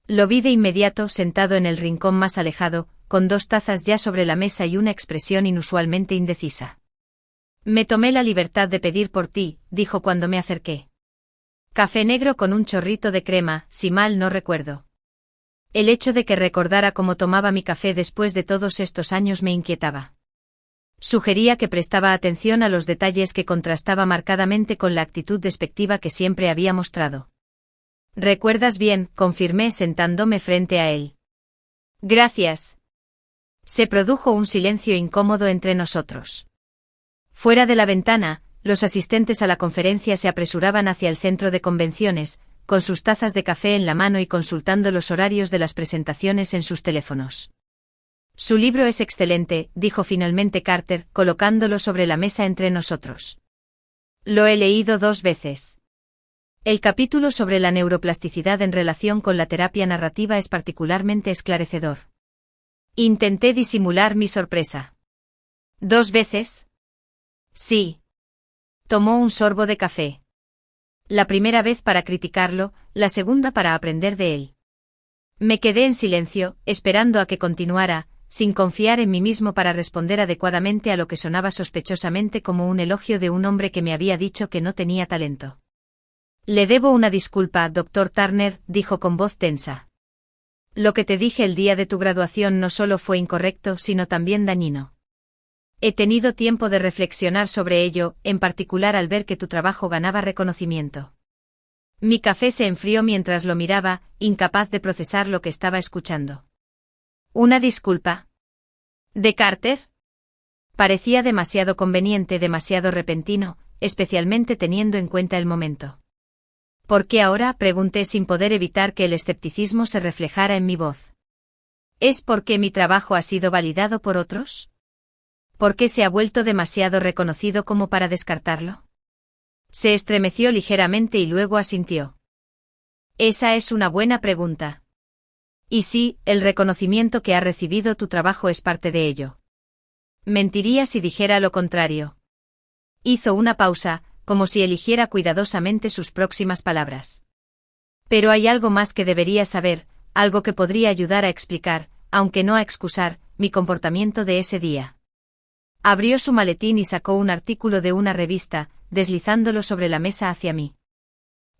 Lo vi de inmediato sentado en el rincón más alejado, con 2 tazas ya sobre la mesa y una expresión inusualmente indecisa. Me tomé la libertad de pedir por ti, dijo cuando me acerqué. Café negro con un chorrito de crema, si mal no recuerdo. El hecho de que recordara cómo tomaba mi café después de todos estos años me inquietaba. Sugería que prestaba atención a los detalles que contrastaba marcadamente con la actitud despectiva que siempre había mostrado. «Recuerdas bien», confirmé sentándome frente a él. «Gracias». Se produjo un silencio incómodo entre nosotros. Fuera de la ventana, los asistentes a la conferencia se apresuraban hacia el centro de convenciones, con sus tazas de café en la mano y consultando los horarios de las presentaciones en sus teléfonos. «Su libro es excelente», dijo finalmente Carter, colocándolo sobre la mesa entre nosotros. «Lo he leído 2 veces. El capítulo sobre la neuroplasticidad en relación con la terapia narrativa es particularmente esclarecedor». Intenté disimular mi sorpresa. «¿2 veces?» «Sí». Tomó un sorbo de café. La primera vez para criticarlo, la segunda para aprender de él. Me quedé en silencio, esperando a que continuara, sin confiar en mí mismo para responder adecuadamente a lo que sonaba sospechosamente como un elogio de un hombre que me había dicho que no tenía talento. «Le debo una disculpa, Dr. Turner», dijo con voz tensa. «Lo que te dije el día de tu graduación no solo fue incorrecto, sino también dañino. He tenido tiempo de reflexionar sobre ello, en particular al ver que tu trabajo ganaba reconocimiento». Mi café se enfrió mientras lo miraba, incapaz de procesar lo que estaba escuchando. «¿Una disculpa? ¿De Carter?» Parecía demasiado conveniente, demasiado repentino, especialmente teniendo en cuenta el momento. «¿Por qué ahora?», pregunté sin poder evitar que el escepticismo se reflejara en mi voz. «¿Es porque mi trabajo ha sido validado por otros? ¿Por qué se ha vuelto demasiado reconocido como para descartarlo?» Se estremeció ligeramente y luego asintió. «Esa es una buena pregunta. Y sí, el reconocimiento que ha recibido tu trabajo es parte de ello. Mentiría si dijera lo contrario». Hizo una pausa, como si eligiera cuidadosamente sus próximas palabras. «Pero hay algo más que debería saber, algo que podría ayudar a explicar, aunque no a excusar, mi comportamiento de ese día». Abrió su maletín y sacó un artículo de una revista, deslizándolo sobre la mesa hacia mí.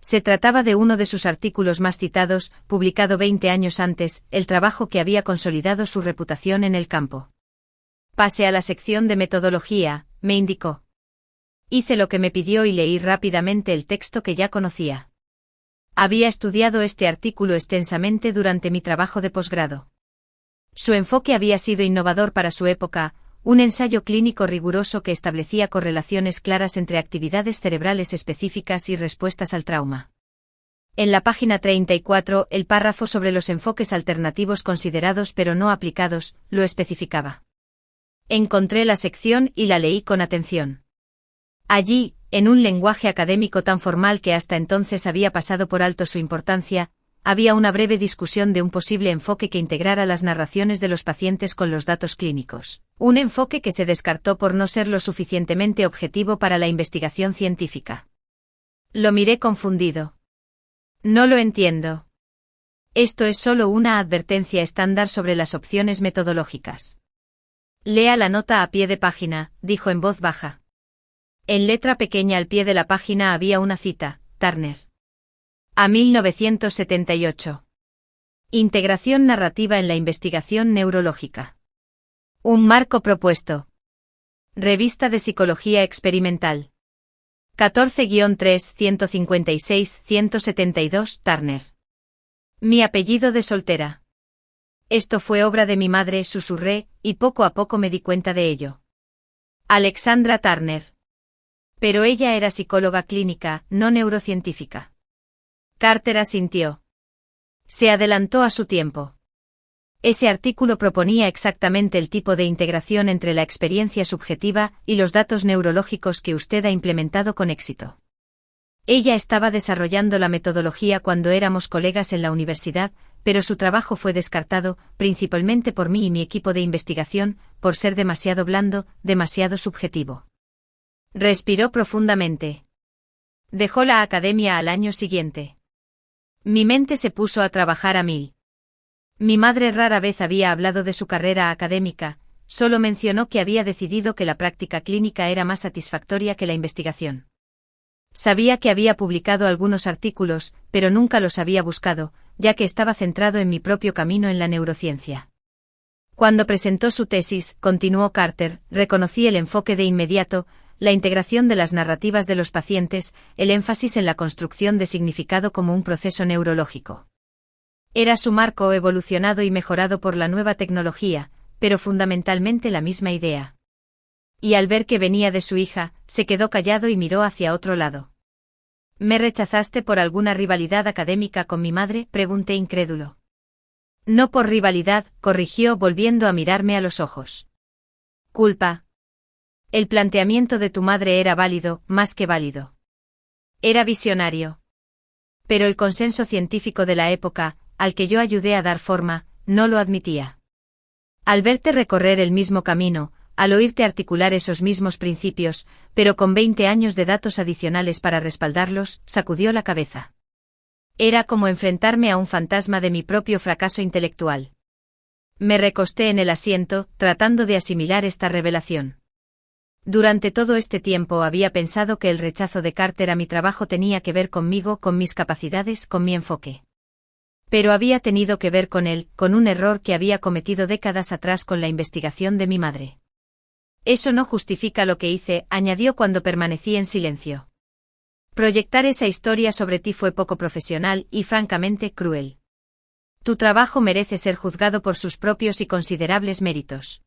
Se trataba de uno de sus artículos más citados, publicado 20 años antes, el trabajo que había consolidado su reputación en el campo. «Pase a la sección de metodología», me indicó. Hice lo que me pidió y leí rápidamente el texto que ya conocía. Había estudiado este artículo extensamente durante mi trabajo de posgrado. Su enfoque había sido innovador para su época, un ensayo clínico riguroso que establecía correlaciones claras entre actividades cerebrales específicas y respuestas al trauma. En la página 34, el párrafo sobre los enfoques alternativos considerados pero no aplicados, lo especificaba. Encontré la sección y la leí con atención. Allí, en un lenguaje académico tan formal que hasta entonces había pasado por alto su importancia, había una breve discusión de un posible enfoque que integrara las narraciones de los pacientes con los datos clínicos, un enfoque que se descartó por no ser lo suficientemente objetivo para la investigación científica. Lo miré confundido. «No lo entiendo. Esto es solo una advertencia estándar sobre las opciones metodológicas». «Lea la nota a pie de página», dijo en voz baja. En letra pequeña al pie de la página había una cita, Turner. A 1978. Integración narrativa en la investigación neurológica. Un marco propuesto. Revista de Psicología Experimental. 14-3, 156-172, Turner. Mi apellido de soltera. Esto fue obra de mi madre, susurré, y poco a poco me di cuenta de ello. Alexandra Turner. Pero ella era psicóloga clínica, no neurocientífica. Carter asintió. Se adelantó a su tiempo. Ese artículo proponía exactamente el tipo de integración entre la experiencia subjetiva y los datos neurológicos que usted ha implementado con éxito. Ella estaba desarrollando la metodología cuando éramos colegas en la universidad, pero su trabajo fue descartado, principalmente por mí y mi equipo de investigación, por ser demasiado blando, demasiado subjetivo. Respiró profundamente. Dejó la academia al año siguiente. Mi mente se puso a trabajar a mil. Mi madre rara vez había hablado de su carrera académica, solo mencionó que había decidido que la práctica clínica era más satisfactoria que la investigación. Sabía que había publicado algunos artículos, pero nunca los había buscado, ya que estaba centrado en mi propio camino en la neurociencia. Cuando presentó su tesis, continuó Carter, reconocí el enfoque de inmediato, la integración de las narrativas de los pacientes, el énfasis en la construcción de significado como un proceso neurológico. Era su marco evolucionado y mejorado por la nueva tecnología, pero fundamentalmente la misma idea. Y al ver que venía de su hija, se quedó callado y miró hacia otro lado. ¿Me rechazaste por alguna rivalidad académica con mi madre?, pregunté incrédulo. No por rivalidad, corrigió volviendo a mirarme a los ojos. Culpa. El planteamiento de tu madre era válido, más que válido. Era visionario. Pero el consenso científico de la época, al que yo ayudé a dar forma, no lo admitía. Al verte recorrer el mismo camino, al oírte articular esos mismos principios, pero con 20 años de datos adicionales para respaldarlos, sacudió la cabeza. Era como enfrentarme a un fantasma de mi propio fracaso intelectual. Me recosté en el asiento, tratando de asimilar esta revelación. Durante todo este tiempo había pensado que el rechazo de Carter a mi trabajo tenía que ver conmigo, con mis capacidades, con mi enfoque. Pero había tenido que ver con él, con un error que había cometido décadas atrás con la investigación de mi madre. Eso no justifica lo que hice, añadió cuando permanecí en silencio. Proyectar esa historia sobre ti fue poco profesional y francamente cruel. Tu trabajo merece ser juzgado por sus propios y considerables méritos.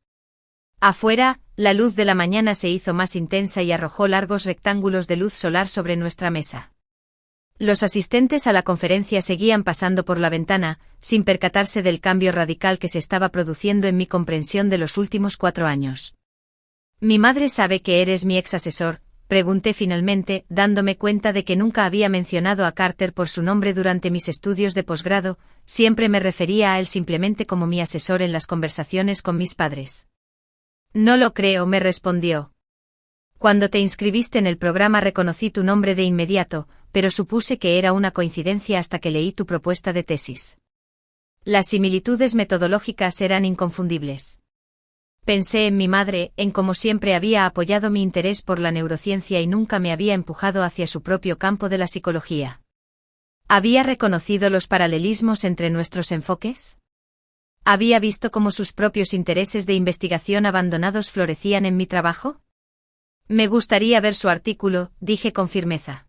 Afuera, la luz de la mañana se hizo más intensa y arrojó largos rectángulos de luz solar sobre nuestra mesa. Los asistentes a la conferencia seguían pasando por la ventana, sin percatarse del cambio radical que se estaba produciendo en mi comprensión de los últimos 4 años. ¿Mi madre sabe que eres mi ex asesor?, pregunté finalmente, dándome cuenta de que nunca había mencionado a Carter por su nombre durante mis estudios de posgrado, siempre me refería a él simplemente como mi asesor en las conversaciones con mis padres. No lo creo, me respondió. Cuando te inscribiste en el programa reconocí tu nombre de inmediato, pero supuse que era una coincidencia hasta que leí tu propuesta de tesis. Las similitudes metodológicas eran inconfundibles. Pensé en mi madre, en cómo siempre había apoyado mi interés por la neurociencia y nunca me había empujado hacia su propio campo de la psicología. ¿Había reconocido los paralelismos entre nuestros enfoques? ¿Había visto cómo sus propios intereses de investigación abandonados florecían en mi trabajo? Me gustaría ver su artículo, dije con firmeza.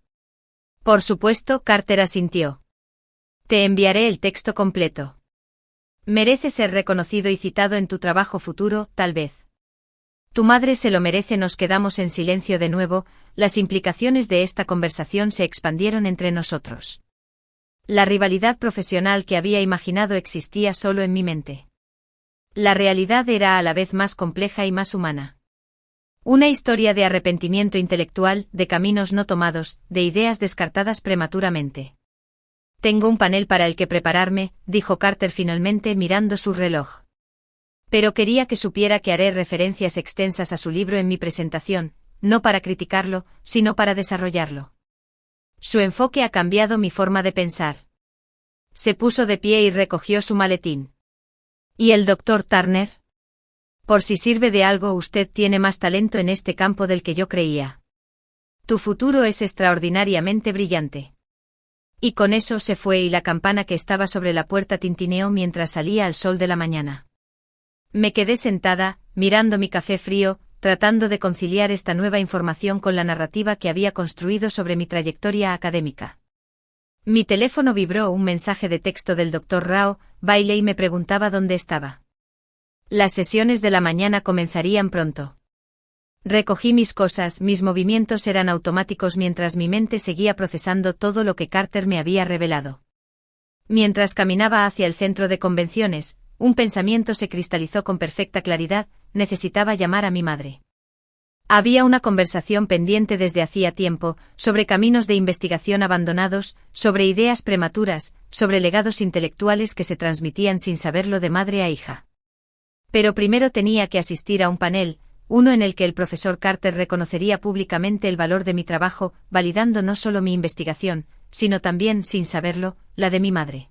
Por supuesto, Carter asintió. Te enviaré el texto completo. Merece ser reconocido y citado en tu trabajo futuro, tal vez. Tu madre se lo merece. Nos quedamos en silencio de nuevo, las implicaciones de esta conversación se expandieron entre nosotros. La rivalidad profesional que había imaginado existía solo en mi mente. La realidad era a la vez más compleja y más humana. Una historia de arrepentimiento intelectual, de caminos no tomados, de ideas descartadas prematuramente. Tengo un panel para el que prepararme, dijo Carter finalmente mirando su reloj. Pero quería que supiera que haré referencias extensas a su libro en mi presentación, no para criticarlo, sino para desarrollarlo. Su enfoque ha cambiado mi forma de pensar. Se puso de pie y recogió su maletín. ¿Y el Dr. Turner? Por si sirve de algo, usted tiene más talento en este campo del que yo creía. Tu futuro es extraordinariamente brillante. Y con eso se fue y la campana que estaba sobre la puerta tintineó mientras salía el sol de la mañana. Me quedé sentada, mirando mi café frío, tratando de conciliar esta nueva información con la narrativa que había construido sobre mi trayectoria académica. Mi teléfono vibró. Un mensaje de texto del Dr. Rao Bailey me preguntaba dónde estaba. Las sesiones de la mañana comenzarían pronto. Recogí mis cosas, mis movimientos eran automáticos mientras mi mente seguía procesando todo lo que Carter me había revelado. Mientras caminaba hacia el centro de convenciones, un pensamiento se cristalizó con perfecta claridad: necesitaba llamar a mi madre. Había una conversación pendiente desde hacía tiempo, sobre caminos de investigación abandonados, sobre ideas prematuras, sobre legados intelectuales que se transmitían sin saberlo de madre a hija. Pero primero tenía que asistir a un panel, uno en el que el profesor Carter reconocería públicamente el valor de mi trabajo, validando no solo mi investigación, sino también, sin saberlo, la de mi madre.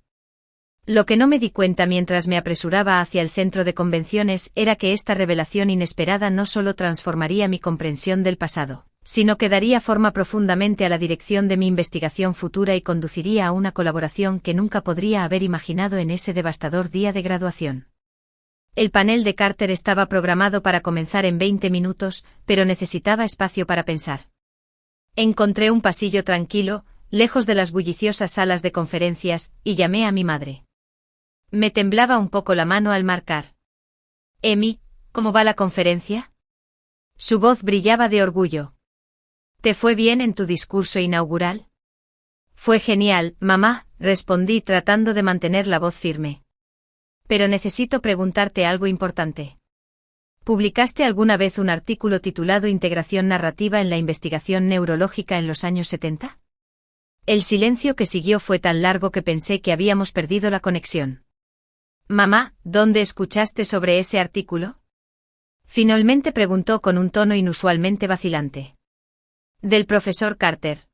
Lo que no me di cuenta mientras me apresuraba hacia el centro de convenciones era que esta revelación inesperada no solo transformaría mi comprensión del pasado, sino que daría forma profundamente a la dirección de mi investigación futura y conduciría a una colaboración que nunca podría haber imaginado en ese devastador día de graduación. El panel de Carter estaba programado para comenzar en 20 minutos, pero necesitaba espacio para pensar. Encontré un pasillo tranquilo, lejos de las bulliciosas salas de conferencias, y llamé a mi madre. Me temblaba un poco la mano al marcar. «Emi, ¿cómo va la conferencia?» Su voz brillaba de orgullo. «¿Te fue bien en tu discurso inaugural?» «Fue genial, mamá», respondí tratando de mantener la voz firme. «Pero necesito preguntarte algo importante. ¿Publicaste alguna vez un artículo titulado Integración narrativa en la investigación neurológica en los años 70? El silencio que siguió fue tan largo que pensé que habíamos perdido la conexión. «Mamá, ¿dónde escuchaste sobre ese artículo?» Finalmente preguntó con un tono inusualmente vacilante. «Del profesor Carter».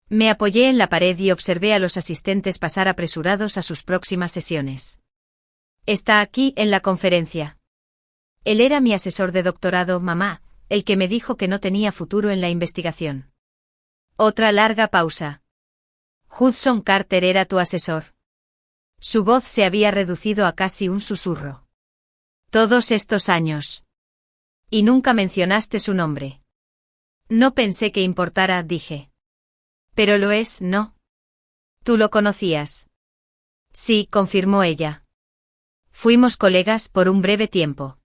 Me apoyé en la pared y observé a los asistentes pasar apresurados a sus próximas sesiones. «Está aquí, en la conferencia». Él era mi asesor de doctorado, mamá, el que me dijo que no tenía futuro en la investigación. Otra larga pausa. «Hudson Carter era tu asesor». Su voz se había reducido a casi un susurro. «Todos estos años. Y nunca mencionaste su nombre». «No pensé que importara», dije. «Pero lo es, ¿no? ¿Tú lo conocías?» «Sí», confirmó ella. «Fuimos colegas por un breve tiempo».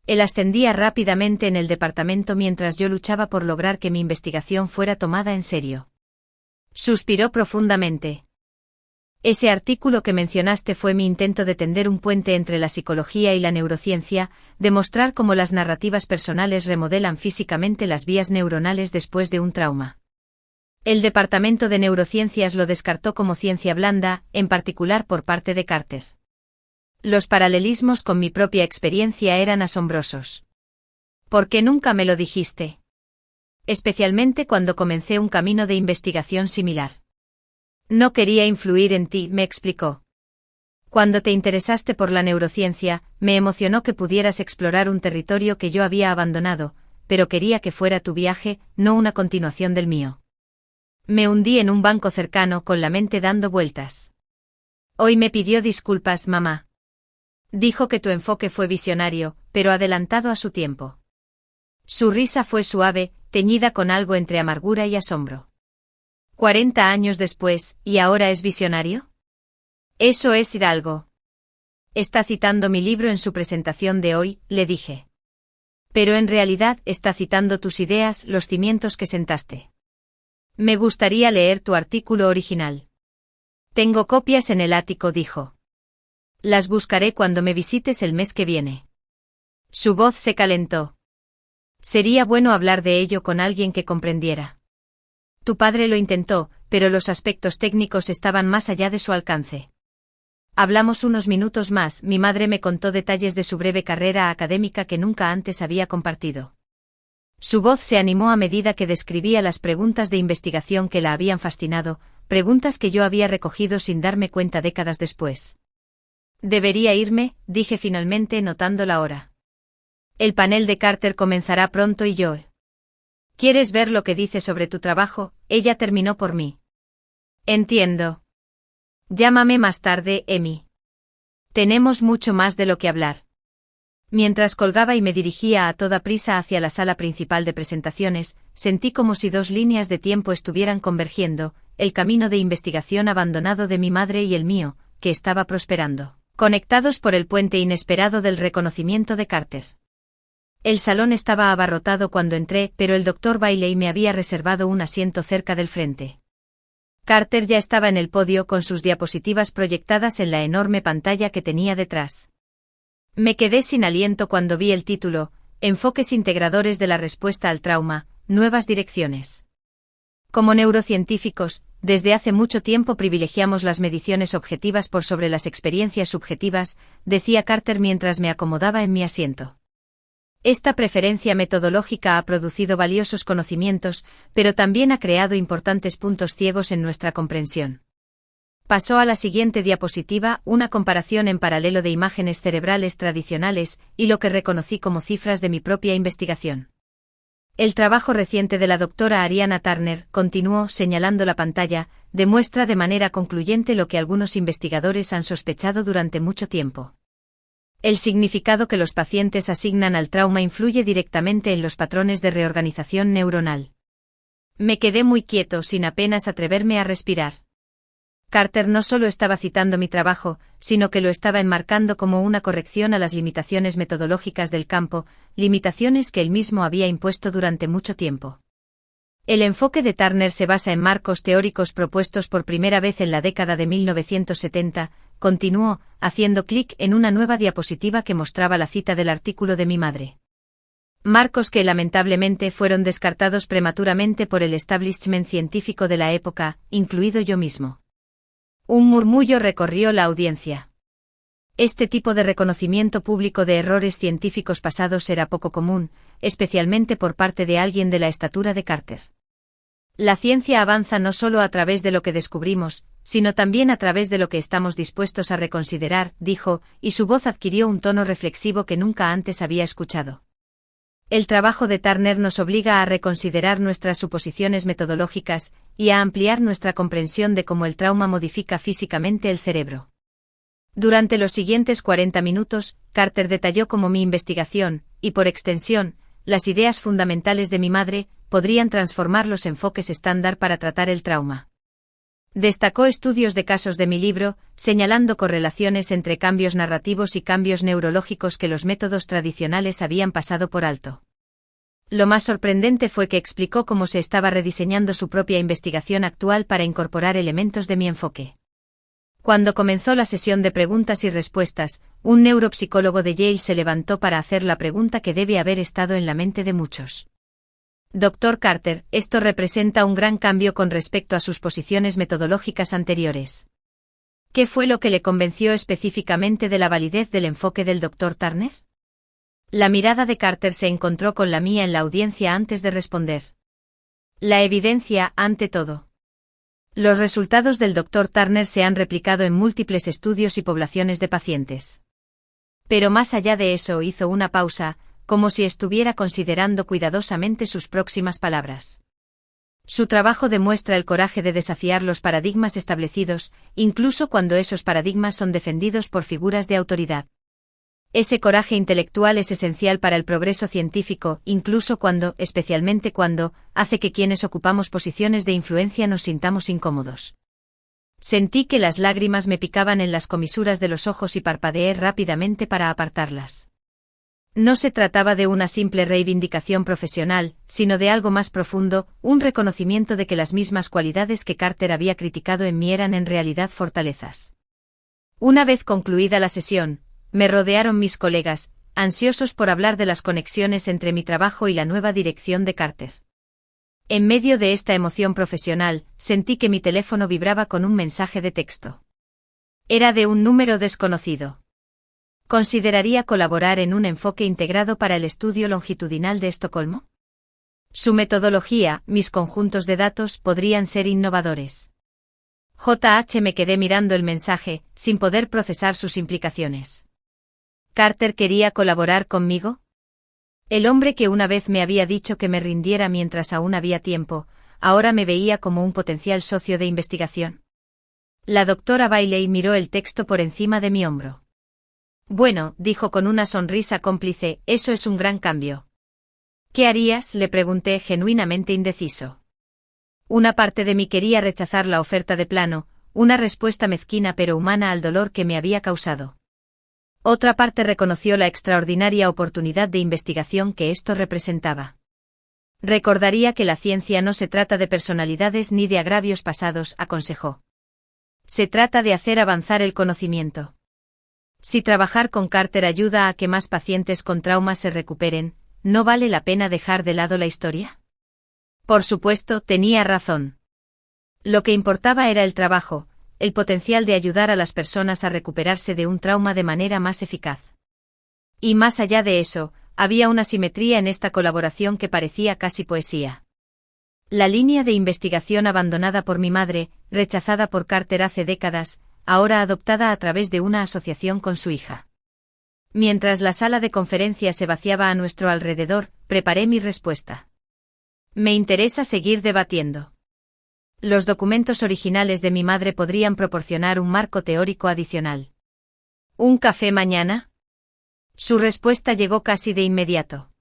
Él ascendía rápidamente en el departamento mientras yo luchaba por lograr que mi investigación fuera tomada en serio. Suspiró profundamente. «Ese artículo que mencionaste fue mi intento de tender un puente entre la psicología y la neurociencia, demostrar cómo las narrativas personales remodelan físicamente las vías neuronales después de un trauma». El departamento de neurociencias lo descartó como ciencia blanda, en particular por parte de Carter. Los paralelismos con mi propia experiencia eran asombrosos. «¿Por qué nunca me lo dijiste?» Especialmente cuando comencé un camino de investigación similar. «No quería influir en ti», me explicó. «Cuando te interesaste por la neurociencia, me emocionó que pudieras explorar un territorio que yo había abandonado, pero quería que fuera tu viaje, no una continuación del mío». Me hundí en un banco cercano con la mente dando vueltas. «Hoy me pidió disculpas, mamá. Dijo que tu enfoque fue visionario, pero adelantado a su tiempo». Su risa fue suave, teñida con algo entre amargura y asombro. «¿40 años después, y ahora es visionario?» «Eso es Hidalgo. Está citando mi libro en su presentación de hoy», le dije. «Pero en realidad está citando tus ideas, los cimientos que sentaste». «Me gustaría leer tu artículo original». «Tengo copias en el ático», dijo. «Las buscaré cuando me visites el mes que viene». Su voz se calentó. «Sería bueno hablar de ello con alguien que comprendiera. Tu padre lo intentó, pero los aspectos técnicos estaban más allá de su alcance». Hablamos unos minutos más, mi madre me contó detalles de su breve carrera académica que nunca antes había compartido. Su voz se animó a medida que describía las preguntas de investigación que la habían fascinado, preguntas que yo había recogido sin darme cuenta décadas después. «Debería irme», dije finalmente notando la hora. «El panel de Carter comenzará pronto y yo». «¿Quieres ver lo que dice sobre tu trabajo?», ella terminó por mí. «Entiendo. Llámame más tarde, Emi. Tenemos mucho más de lo que hablar». Mientras colgaba y me dirigía a toda prisa hacia la sala principal de presentaciones, sentí como si dos líneas de tiempo estuvieran convergiendo, el camino de investigación abandonado de mi madre y el mío, que estaba prosperando, conectados por el puente inesperado del reconocimiento de Carter. El salón estaba abarrotado cuando entré, pero el Dr. Bailey me había reservado un asiento cerca del frente. Carter ya estaba en el podio con sus diapositivas proyectadas en la enorme pantalla que tenía detrás. Me quedé sin aliento cuando vi el título, Enfoques integradores de la respuesta al trauma, nuevas direcciones. Como neurocientíficos, desde hace mucho tiempo privilegiamos las mediciones objetivas por sobre las experiencias subjetivas, decía Carter mientras me acomodaba en mi asiento. Esta preferencia metodológica ha producido valiosos conocimientos, pero también ha creado importantes puntos ciegos en nuestra comprensión. Pasó a la siguiente diapositiva, una comparación en paralelo de imágenes cerebrales tradicionales y lo que reconocí como cifras de mi propia investigación. El trabajo reciente de la doctora Ariana Turner, continuó señalando la pantalla, demuestra de manera concluyente lo que algunos investigadores han sospechado durante mucho tiempo. El significado que los pacientes asignan al trauma influye directamente en los patrones de reorganización neuronal. Me quedé muy quieto sin apenas atreverme a respirar. Carter no solo estaba citando mi trabajo, sino que lo estaba enmarcando como una corrección a las limitaciones metodológicas del campo, limitaciones que él mismo había impuesto durante mucho tiempo. El enfoque de Turner se basa en marcos teóricos propuestos por primera vez en la década de 1970, continuó, haciendo clic en una nueva diapositiva que mostraba la cita del artículo de mi madre. Marcos que lamentablemente fueron descartados prematuramente por el establishment científico de la época, incluido yo mismo. Un murmullo recorrió la audiencia. Este tipo de reconocimiento público de errores científicos pasados era poco común, especialmente por parte de alguien de la estatura de Carter. La ciencia avanza no solo a través de lo que descubrimos, sino también a través de lo que estamos dispuestos a reconsiderar, dijo, y su voz adquirió un tono reflexivo que nunca antes había escuchado. El trabajo de Turner nos obliga a reconsiderar nuestras suposiciones metodológicas y a ampliar nuestra comprensión de cómo el trauma modifica físicamente el cerebro. Durante los siguientes 40 minutos, Carter detalló cómo mi investigación, y por extensión, las ideas fundamentales de mi madre, podrían transformar los enfoques estándar para tratar el trauma. Destacó estudios de casos de mi libro, señalando correlaciones entre cambios narrativos y cambios neurológicos que los métodos tradicionales habían pasado por alto. Lo más sorprendente fue que explicó cómo se estaba rediseñando su propia investigación actual para incorporar elementos de mi enfoque. Cuando comenzó la sesión de preguntas y respuestas, un neuropsicólogo de Yale se levantó para hacer la pregunta que debe haber estado en la mente de muchos. Dr. Carter, esto representa un gran cambio con respecto a sus posiciones metodológicas anteriores. ¿Qué fue lo que le convenció específicamente de la validez del enfoque del Dr. Turner? La mirada de Carter se encontró con la mía en la audiencia antes de responder. La evidencia, ante todo. Los resultados del Dr. Turner se han replicado en múltiples estudios y poblaciones de pacientes. Pero más allá de eso hizo una pausa, como si estuviera considerando cuidadosamente sus próximas palabras. Su trabajo demuestra el coraje de desafiar los paradigmas establecidos, incluso cuando esos paradigmas son defendidos por figuras de autoridad. Ese coraje intelectual es esencial para el progreso científico, incluso cuando, especialmente cuando, hace que quienes ocupamos posiciones de influencia nos sintamos incómodos. Sentí que las lágrimas me picaban en las comisuras de los ojos y parpadeé rápidamente para apartarlas. No se trataba de una simple reivindicación profesional, sino de algo más profundo, un reconocimiento de que las mismas cualidades que Carter había criticado en mí eran en realidad fortalezas. Una vez concluida la sesión, me rodearon mis colegas, ansiosos por hablar de las conexiones entre mi trabajo y la nueva dirección de Carter. En medio de esta emoción profesional, sentí que mi teléfono vibraba con un mensaje de texto. Era de un número desconocido. ¿Consideraría colaborar en un enfoque integrado para el estudio longitudinal de Estocolmo? Su metodología, mis conjuntos de datos podrían ser innovadores. Me quedé mirando el mensaje, sin poder procesar sus implicaciones. ¿Carter quería colaborar conmigo? El hombre que una vez me había dicho que me rindiera mientras aún había tiempo, ahora me veía como un potencial socio de investigación. La doctora Bailey miró el texto por encima de mi hombro. Bueno, dijo con una sonrisa cómplice, eso es un gran cambio. ¿Qué harías?, le pregunté genuinamente indeciso. Una parte de mí quería rechazar la oferta de plano, una respuesta mezquina pero humana al dolor que me había causado. Otra parte reconoció la extraordinaria oportunidad de investigación que esto representaba. Recordaría que la ciencia no se trata de personalidades ni de agravios pasados, aconsejó. Se trata de hacer avanzar el conocimiento. Si trabajar con Carter ayuda a que más pacientes con traumas se recuperen, ¿no vale la pena dejar de lado la historia? Por supuesto, tenía razón. Lo que importaba era el trabajo, el potencial de ayudar a las personas a recuperarse de un trauma de manera más eficaz. Y más allá de eso, Había una simetría en esta colaboración que parecía casi poesía. La línea de investigación abandonada por mi madre, rechazada por Carter hace décadas, ahora adoptada a través de una asociación con su hija. Mientras la sala de conferencias se vaciaba a nuestro alrededor, preparé mi respuesta. Me interesa seguir debatiendo. Los documentos originales de mi madre podrían proporcionar un marco teórico adicional. ¿Un café mañana? Su respuesta llegó casi de inmediato.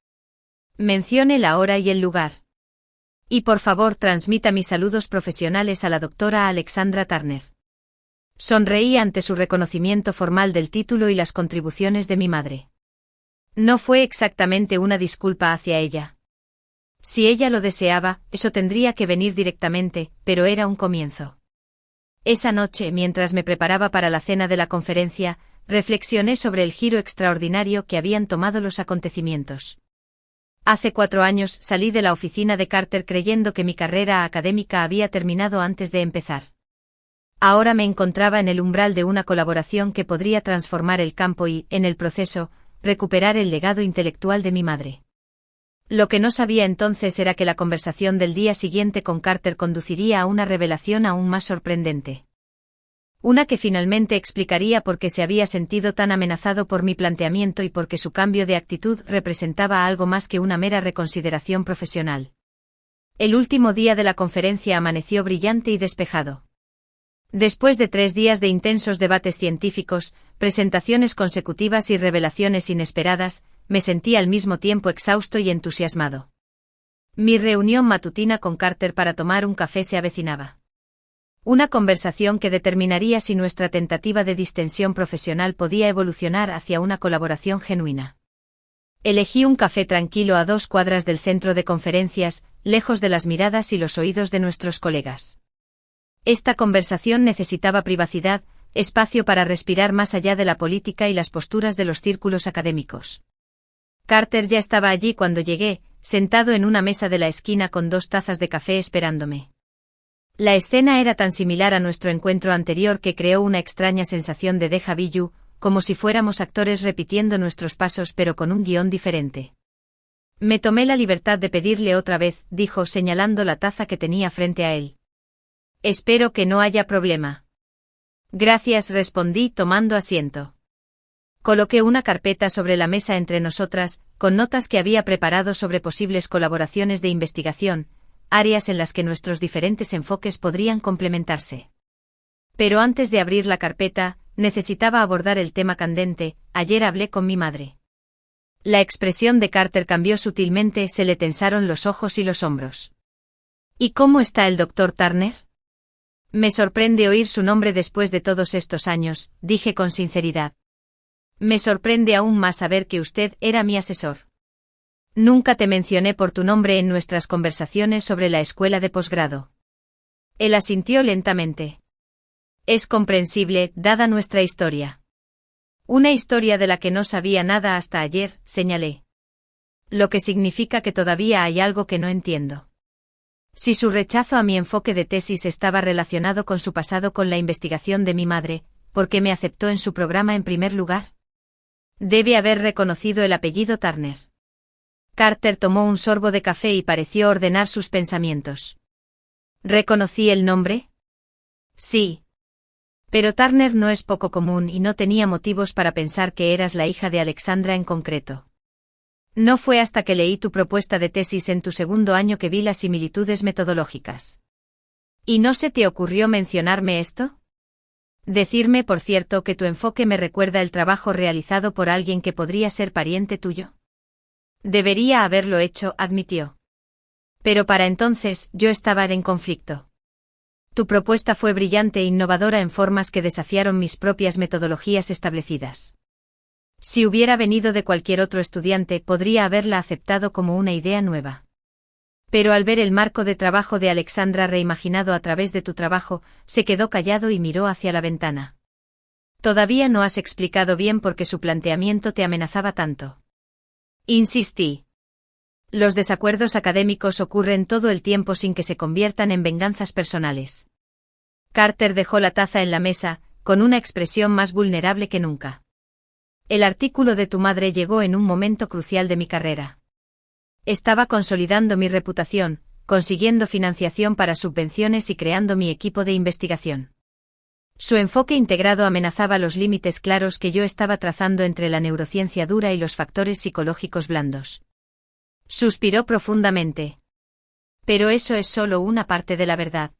Mencione la hora y el lugar. Y por favor transmita mis saludos profesionales a la doctora Alexandra Turner. Sonreí ante su reconocimiento formal del título y las contribuciones de mi madre. No fue exactamente una disculpa hacia ella. Si ella lo deseaba, eso tendría que venir directamente, pero era un comienzo. Esa noche, mientras me preparaba para la cena de la conferencia, reflexioné sobre el giro extraordinario que habían tomado los acontecimientos. Hace 4 años salí de la oficina de Carter creyendo que mi carrera académica había terminado antes de empezar. Ahora me encontraba en el umbral de una colaboración que podría transformar el campo y, en el proceso, recuperar el legado intelectual de mi madre. Lo que no sabía entonces era que la conversación del día siguiente con Carter conduciría a una revelación aún más sorprendente. Una que finalmente explicaría por qué se había sentido tan amenazado por mi planteamiento y por qué su cambio de actitud representaba algo más que una mera reconsideración profesional. El último día de la conferencia amaneció brillante y despejado. Después de 3 días de intensos debates científicos, presentaciones consecutivas y revelaciones inesperadas, me sentí al mismo tiempo exhausto y entusiasmado. Mi reunión matutina con Carter para tomar un café se avecinaba. Una conversación que determinaría si nuestra tentativa de distensión profesional podía evolucionar hacia una colaboración genuina. Elegí un café tranquilo a 2 cuadras del centro de conferencias, lejos de las miradas y los oídos de nuestros colegas. Esta conversación necesitaba privacidad, espacio para respirar más allá de la política y las posturas de los círculos académicos. Carter ya estaba allí cuando llegué, sentado en una mesa de la esquina con 2 tazas de café esperándome. La escena era tan similar a nuestro encuentro anterior que creó una extraña sensación de déjà vu, como si fuéramos actores repitiendo nuestros pasos pero con un guión diferente. Me tomé la libertad de pedirle otra vez, dijo señalando la taza que tenía frente a él. Espero que no haya problema. Gracias, respondí tomando asiento. Coloqué una carpeta sobre la mesa entre nosotras, con notas que había preparado sobre posibles colaboraciones de investigación, áreas en las que nuestros diferentes enfoques podrían complementarse. Pero antes de abrir la carpeta, necesitaba abordar el tema candente. Ayer hablé con mi madre. La expresión de Carter cambió sutilmente, se le tensaron los ojos y los hombros. ¿Y cómo está el doctor Turner? Me sorprende oír su nombre después de todos estos años, dije con sinceridad. Me sorprende aún más saber que usted era mi asesor. Nunca te mencioné por tu nombre en nuestras conversaciones sobre la escuela de posgrado. Él asintió lentamente. Es comprensible, dada nuestra historia. Una historia de la que no sabía nada hasta ayer, señalé. Lo que significa que todavía hay algo que no entiendo. Si su rechazo a mi enfoque de tesis estaba relacionado con su pasado con la investigación de mi madre, ¿por qué me aceptó en su programa en primer lugar? Debe haber reconocido el apellido Turner. Carter tomó un sorbo de café y pareció ordenar sus pensamientos. ¿Reconocí el nombre? Sí. Pero Turner no es poco común y no tenía motivos para pensar que eras la hija de Alexandra en concreto. No fue hasta que leí tu propuesta de tesis en tu 2º año que vi las similitudes metodológicas. ¿Y no se te ocurrió mencionarme esto? Decirme, por cierto, que tu enfoque me recuerda el trabajo realizado por alguien que podría ser pariente tuyo. Debería haberlo hecho, admitió. Pero para entonces, yo estaba en conflicto. Tu propuesta fue brillante e innovadora en formas que desafiaron mis propias metodologías establecidas. Si hubiera venido de cualquier otro estudiante, podría haberla aceptado como una idea nueva. Pero al ver el marco de trabajo de Alexandra reimaginado a través de tu trabajo, se quedó callado y miró hacia la ventana. Todavía no has explicado bien por qué su planteamiento te amenazaba tanto. Insistí. Los desacuerdos académicos ocurren todo el tiempo sin que se conviertan en venganzas personales. Carter dejó la taza en la mesa, con una expresión más vulnerable que nunca. El artículo de tu madre llegó en un momento crucial de mi carrera. Estaba consolidando mi reputación, consiguiendo financiación para subvenciones y creando mi equipo de investigación. Su enfoque integrado amenazaba los límites claros que yo estaba trazando entre la neurociencia dura y los factores psicológicos blandos. Suspiró profundamente. Pero eso es solo una parte de la verdad.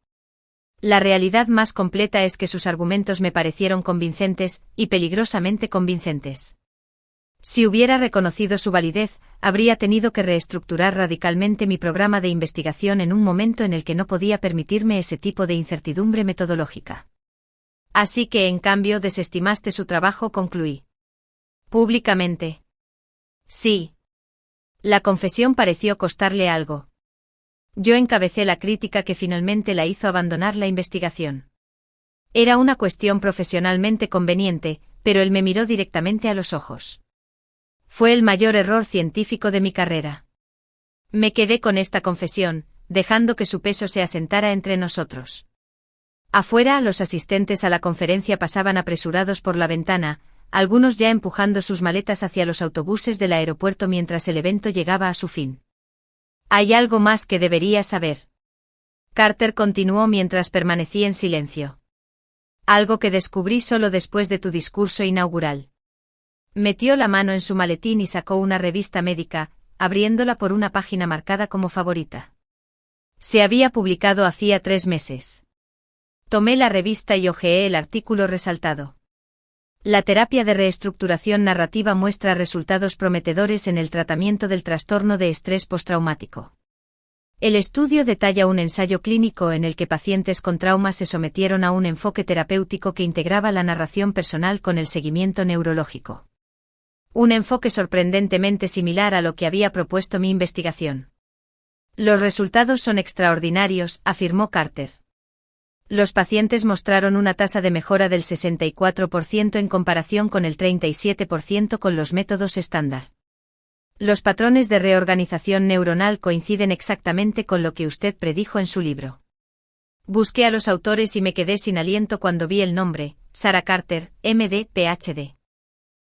La realidad más completa es que sus argumentos me parecieron convincentes, y peligrosamente convincentes. Si hubiera reconocido su validez, habría tenido que reestructurar radicalmente mi programa de investigación en un momento en el que no podía permitirme ese tipo de incertidumbre metodológica. Así que, en cambio, desestimaste su trabajo, concluí. Públicamente. Sí. La confesión pareció costarle algo. Yo encabecé la crítica que finalmente la hizo abandonar la investigación. Era una cuestión profesionalmente conveniente, pero él me miró directamente a los ojos. Fue el mayor error científico de mi carrera. Me quedé con esta confesión, dejando que su peso se asentara entre nosotros. Afuera, los asistentes a la conferencia pasaban apresurados por la ventana, algunos ya empujando sus maletas hacia los autobuses del aeropuerto mientras el evento llegaba a su fin. Hay algo más que deberías saber. Carter continuó mientras permanecí en silencio. Algo que descubrí solo después de tu discurso inaugural. Metió la mano en su maletín y sacó una revista médica, abriéndola por una página marcada como favorita. Se había publicado hacía 3 meses. Tomé la revista y hojeé el artículo resaltado. La terapia de reestructuración narrativa muestra resultados prometedores en el tratamiento del trastorno de estrés postraumático. El estudio detalla un ensayo clínico en el que pacientes con trauma se sometieron a un enfoque terapéutico que integraba la narración personal con el seguimiento neurológico. Un enfoque sorprendentemente similar a lo que había propuesto mi investigación. Los resultados son extraordinarios, afirmó Carter. Los pacientes mostraron una tasa de mejora del 64% en comparación con el 37% con los métodos estándar. Los patrones de reorganización neuronal coinciden exactamente con lo que usted predijo en su libro. Busqué a los autores y me quedé sin aliento cuando vi el nombre, Sarah Carter, MD, PhD.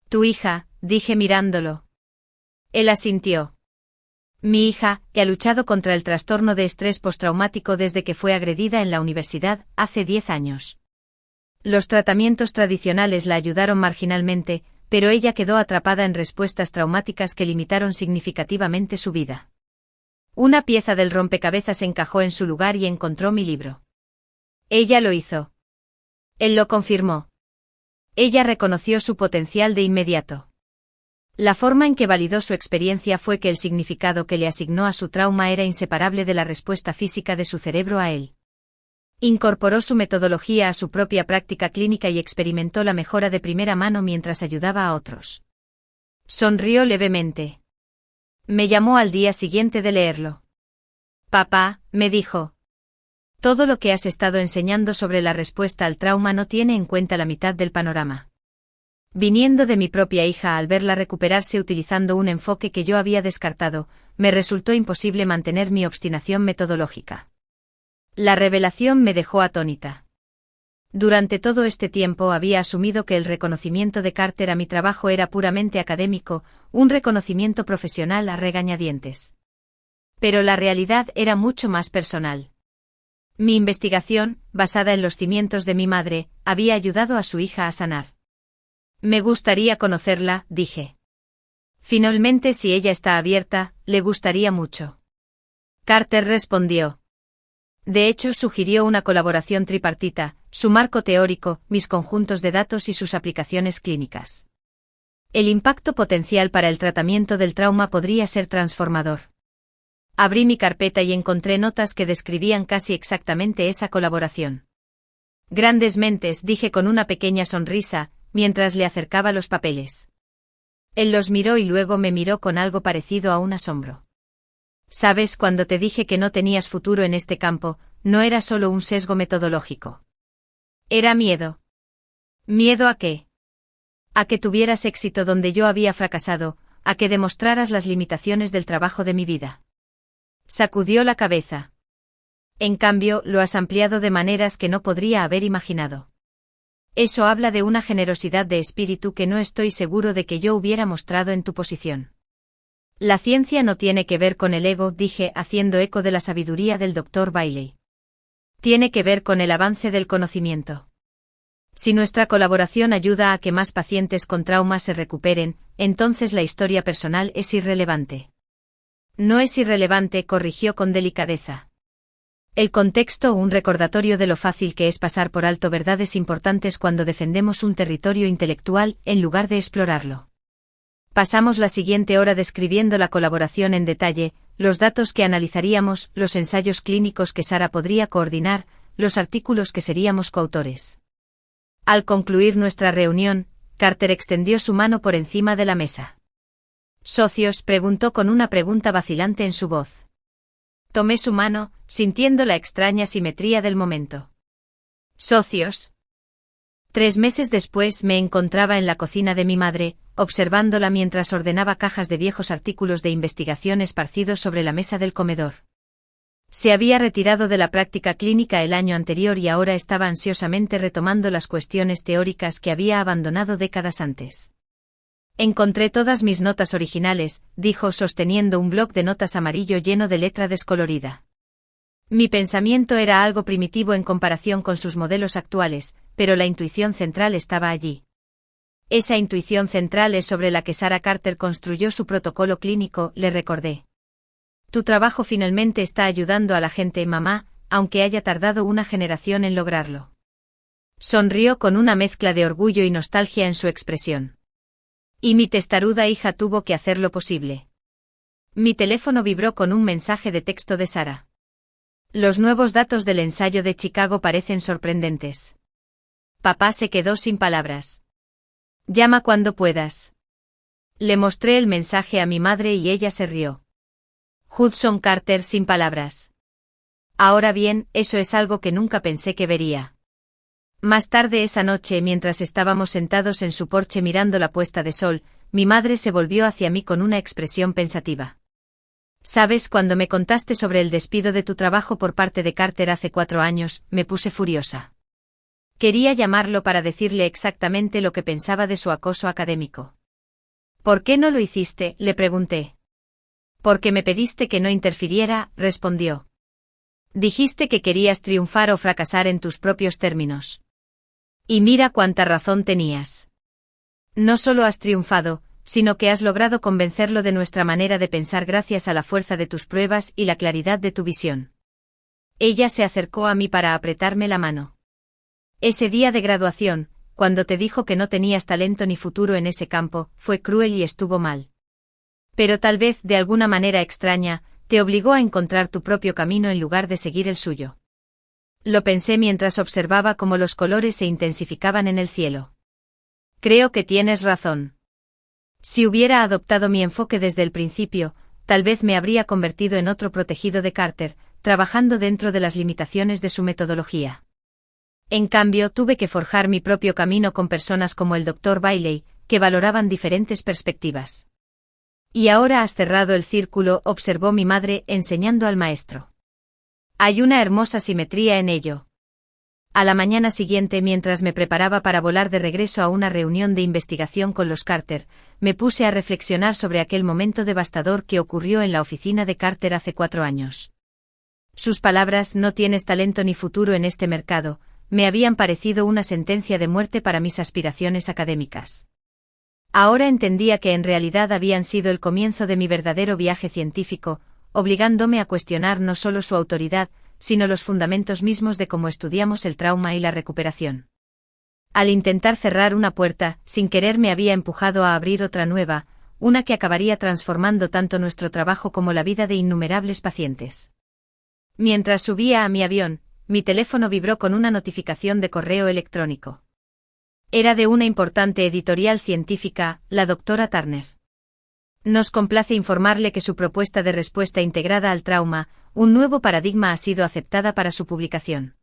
Tu hija, dije mirándolo. Él asintió. Mi hija, que ha luchado contra el trastorno de estrés postraumático desde que fue agredida en la universidad, hace 10 años. Los tratamientos tradicionales la ayudaron marginalmente, pero ella quedó atrapada en respuestas traumáticas que limitaron significativamente su vida. Una pieza del rompecabezas encajó en su lugar y encontró mi libro. Ella lo hizo. Él lo confirmó. Ella reconoció su potencial de inmediato. La forma en que validó su experiencia fue que el significado que le asignó a su trauma era inseparable de la respuesta física de su cerebro a él. Incorporó su metodología a su propia práctica clínica y experimentó la mejora de primera mano mientras ayudaba a otros. Sonrió levemente. Me llamó al día siguiente de leerlo. Papá, me dijo. Todo lo que has estado enseñando sobre la respuesta al trauma no tiene en cuenta la mitad del panorama. Viniendo de mi propia hija al verla recuperarse utilizando un enfoque que yo había descartado, me resultó imposible mantener mi obstinación metodológica. La revelación me dejó atónita. Durante todo este tiempo había asumido que el reconocimiento de Carter a mi trabajo era puramente académico, un reconocimiento profesional a regañadientes. Pero la realidad era mucho más personal. Mi investigación, basada en los cimientos de mi madre, había ayudado a su hija a sanar. Me gustaría conocerla, dije. Finalmente, si ella está abierta, le gustaría mucho. Carter respondió. De hecho, sugirió una colaboración tripartita, su marco teórico, mis conjuntos de datos y sus aplicaciones clínicas. El impacto potencial para el tratamiento del trauma podría ser transformador. Abrí mi carpeta y encontré notas que describían casi exactamente esa colaboración. Grandes mentes, dije con una pequeña sonrisa, mientras le acercaba los papeles. Él los miró y luego me miró con algo parecido a un asombro. Sabes, cuando te dije que no tenías futuro en este campo, no era solo un sesgo metodológico. Era miedo. ¿Miedo a qué? A que tuvieras éxito donde yo había fracasado, a que demostraras las limitaciones del trabajo de mi vida. Sacudió la cabeza. En cambio, lo has ampliado de maneras que no podría haber imaginado. Eso habla de una generosidad de espíritu que no estoy seguro de que yo hubiera mostrado en tu posición. La ciencia no tiene que ver con el ego, dije, haciendo eco de la sabiduría del Dr. Bailey. Tiene que ver con el avance del conocimiento. Si nuestra colaboración ayuda a que más pacientes con trauma se recuperen, entonces la historia personal es irrelevante. No es irrelevante, corrigió con delicadeza. El contexto, un recordatorio de lo fácil que es pasar por alto verdades importantes cuando defendemos un territorio intelectual en lugar de explorarlo. Pasamos la siguiente hora describiendo la colaboración en detalle, los datos que analizaríamos, los ensayos clínicos que Sara podría coordinar, los artículos que seríamos coautores. Al concluir nuestra reunión, Carter extendió su mano por encima de la mesa. ¿Socios?, preguntó con una pregunta vacilante en su voz. Tomé su mano, sintiendo la extraña simetría del momento. ¿Socios? 3 meses después me encontraba en la cocina de mi madre, observándola mientras ordenaba cajas de viejos artículos de investigación esparcidos sobre la mesa del comedor. Se había retirado de la práctica clínica el año anterior y ahora estaba ansiosamente retomando las cuestiones teóricas que había abandonado décadas antes. Encontré todas mis notas originales, dijo sosteniendo un bloc de notas amarillo lleno de letra descolorida. Mi pensamiento era algo primitivo en comparación con sus modelos actuales, pero la intuición central estaba allí. Esa intuición central es sobre la que Sara Carter construyó su protocolo clínico, le recordé. Tu trabajo finalmente está ayudando a la gente, mamá, aunque haya tardado una generación en lograrlo. Sonrió con una mezcla de orgullo y nostalgia en su expresión. Y mi testaruda hija tuvo que hacer lo posible. Mi teléfono vibró con un mensaje de texto de Sara. Los nuevos datos del ensayo de Chicago parecen sorprendentes. Papá se quedó sin palabras. Llama cuando puedas. Le mostré el mensaje a mi madre y ella se rió. Hudson Carter sin palabras. Ahora bien, eso es algo que nunca pensé que vería. Más tarde esa noche, mientras estábamos sentados en su porche mirando la puesta de sol, mi madre se volvió hacia mí con una expresión pensativa. Sabes, cuando me contaste sobre el despido de tu trabajo por parte de Carter hace 4 años, me puse furiosa. Quería llamarlo para decirle exactamente lo que pensaba de su acoso académico. ¿Por qué no lo hiciste?, le pregunté. Porque me pediste que no interfiriera, respondió. Dijiste que querías triunfar o fracasar en tus propios términos. Y mira cuánta razón tenías. No solo has triunfado, sino que has logrado convencerlo de nuestra manera de pensar gracias a la fuerza de tus pruebas y la claridad de tu visión. Ella se acercó a mí para apretarme la mano. Ese día de graduación, cuando te dijo que no tenías talento ni futuro en ese campo, fue cruel y estuvo mal. Pero tal vez, de alguna manera extraña, te obligó a encontrar tu propio camino en lugar de seguir el suyo. Lo pensé mientras observaba cómo los colores se intensificaban en el cielo. Creo que tienes razón. Si hubiera adoptado mi enfoque desde el principio, tal vez me habría convertido en otro protegido de Carter, trabajando dentro de las limitaciones de su metodología. En cambio, tuve que forjar mi propio camino con personas como el Dr. Bailey, que valoraban diferentes perspectivas. Y ahora has cerrado el círculo, observó mi madre, enseñando al maestro. Hay una hermosa simetría en ello. A la mañana siguiente, mientras me preparaba para volar de regreso a una reunión de investigación con los Carter, me puse a reflexionar sobre aquel momento devastador que ocurrió en la oficina de Carter hace 4 años. Sus palabras, no tienes talento ni futuro en este mercado, me habían parecido una sentencia de muerte para mis aspiraciones académicas. Ahora entendía que en realidad habían sido el comienzo de mi verdadero viaje científico, obligándome a cuestionar no solo su autoridad, sino los fundamentos mismos de cómo estudiamos el trauma y la recuperación. Al intentar cerrar una puerta, sin querer me había empujado a abrir otra nueva, una que acabaría transformando tanto nuestro trabajo como la vida de innumerables pacientes. Mientras subía a mi avión, mi teléfono vibró con una notificación de correo electrónico. Era de una importante editorial científica, la doctora Turner. Nos complace informarle que su propuesta de respuesta integrada al trauma, un nuevo paradigma, ha sido aceptada para su publicación.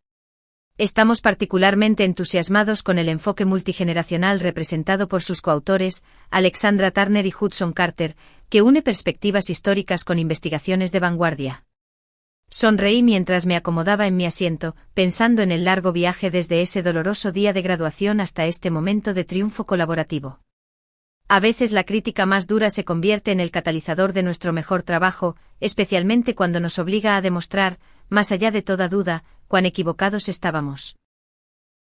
Estamos particularmente entusiasmados con el enfoque multigeneracional representado por sus coautores, Alexandra Turner y Hudson Carter, que une perspectivas históricas con investigaciones de vanguardia. Sonreí mientras me acomodaba en mi asiento, pensando en el largo viaje desde ese doloroso día de graduación hasta este momento de triunfo colaborativo. A veces la crítica más dura se convierte en el catalizador de nuestro mejor trabajo, especialmente cuando nos obliga a demostrar, más allá de toda duda, cuán equivocados estábamos.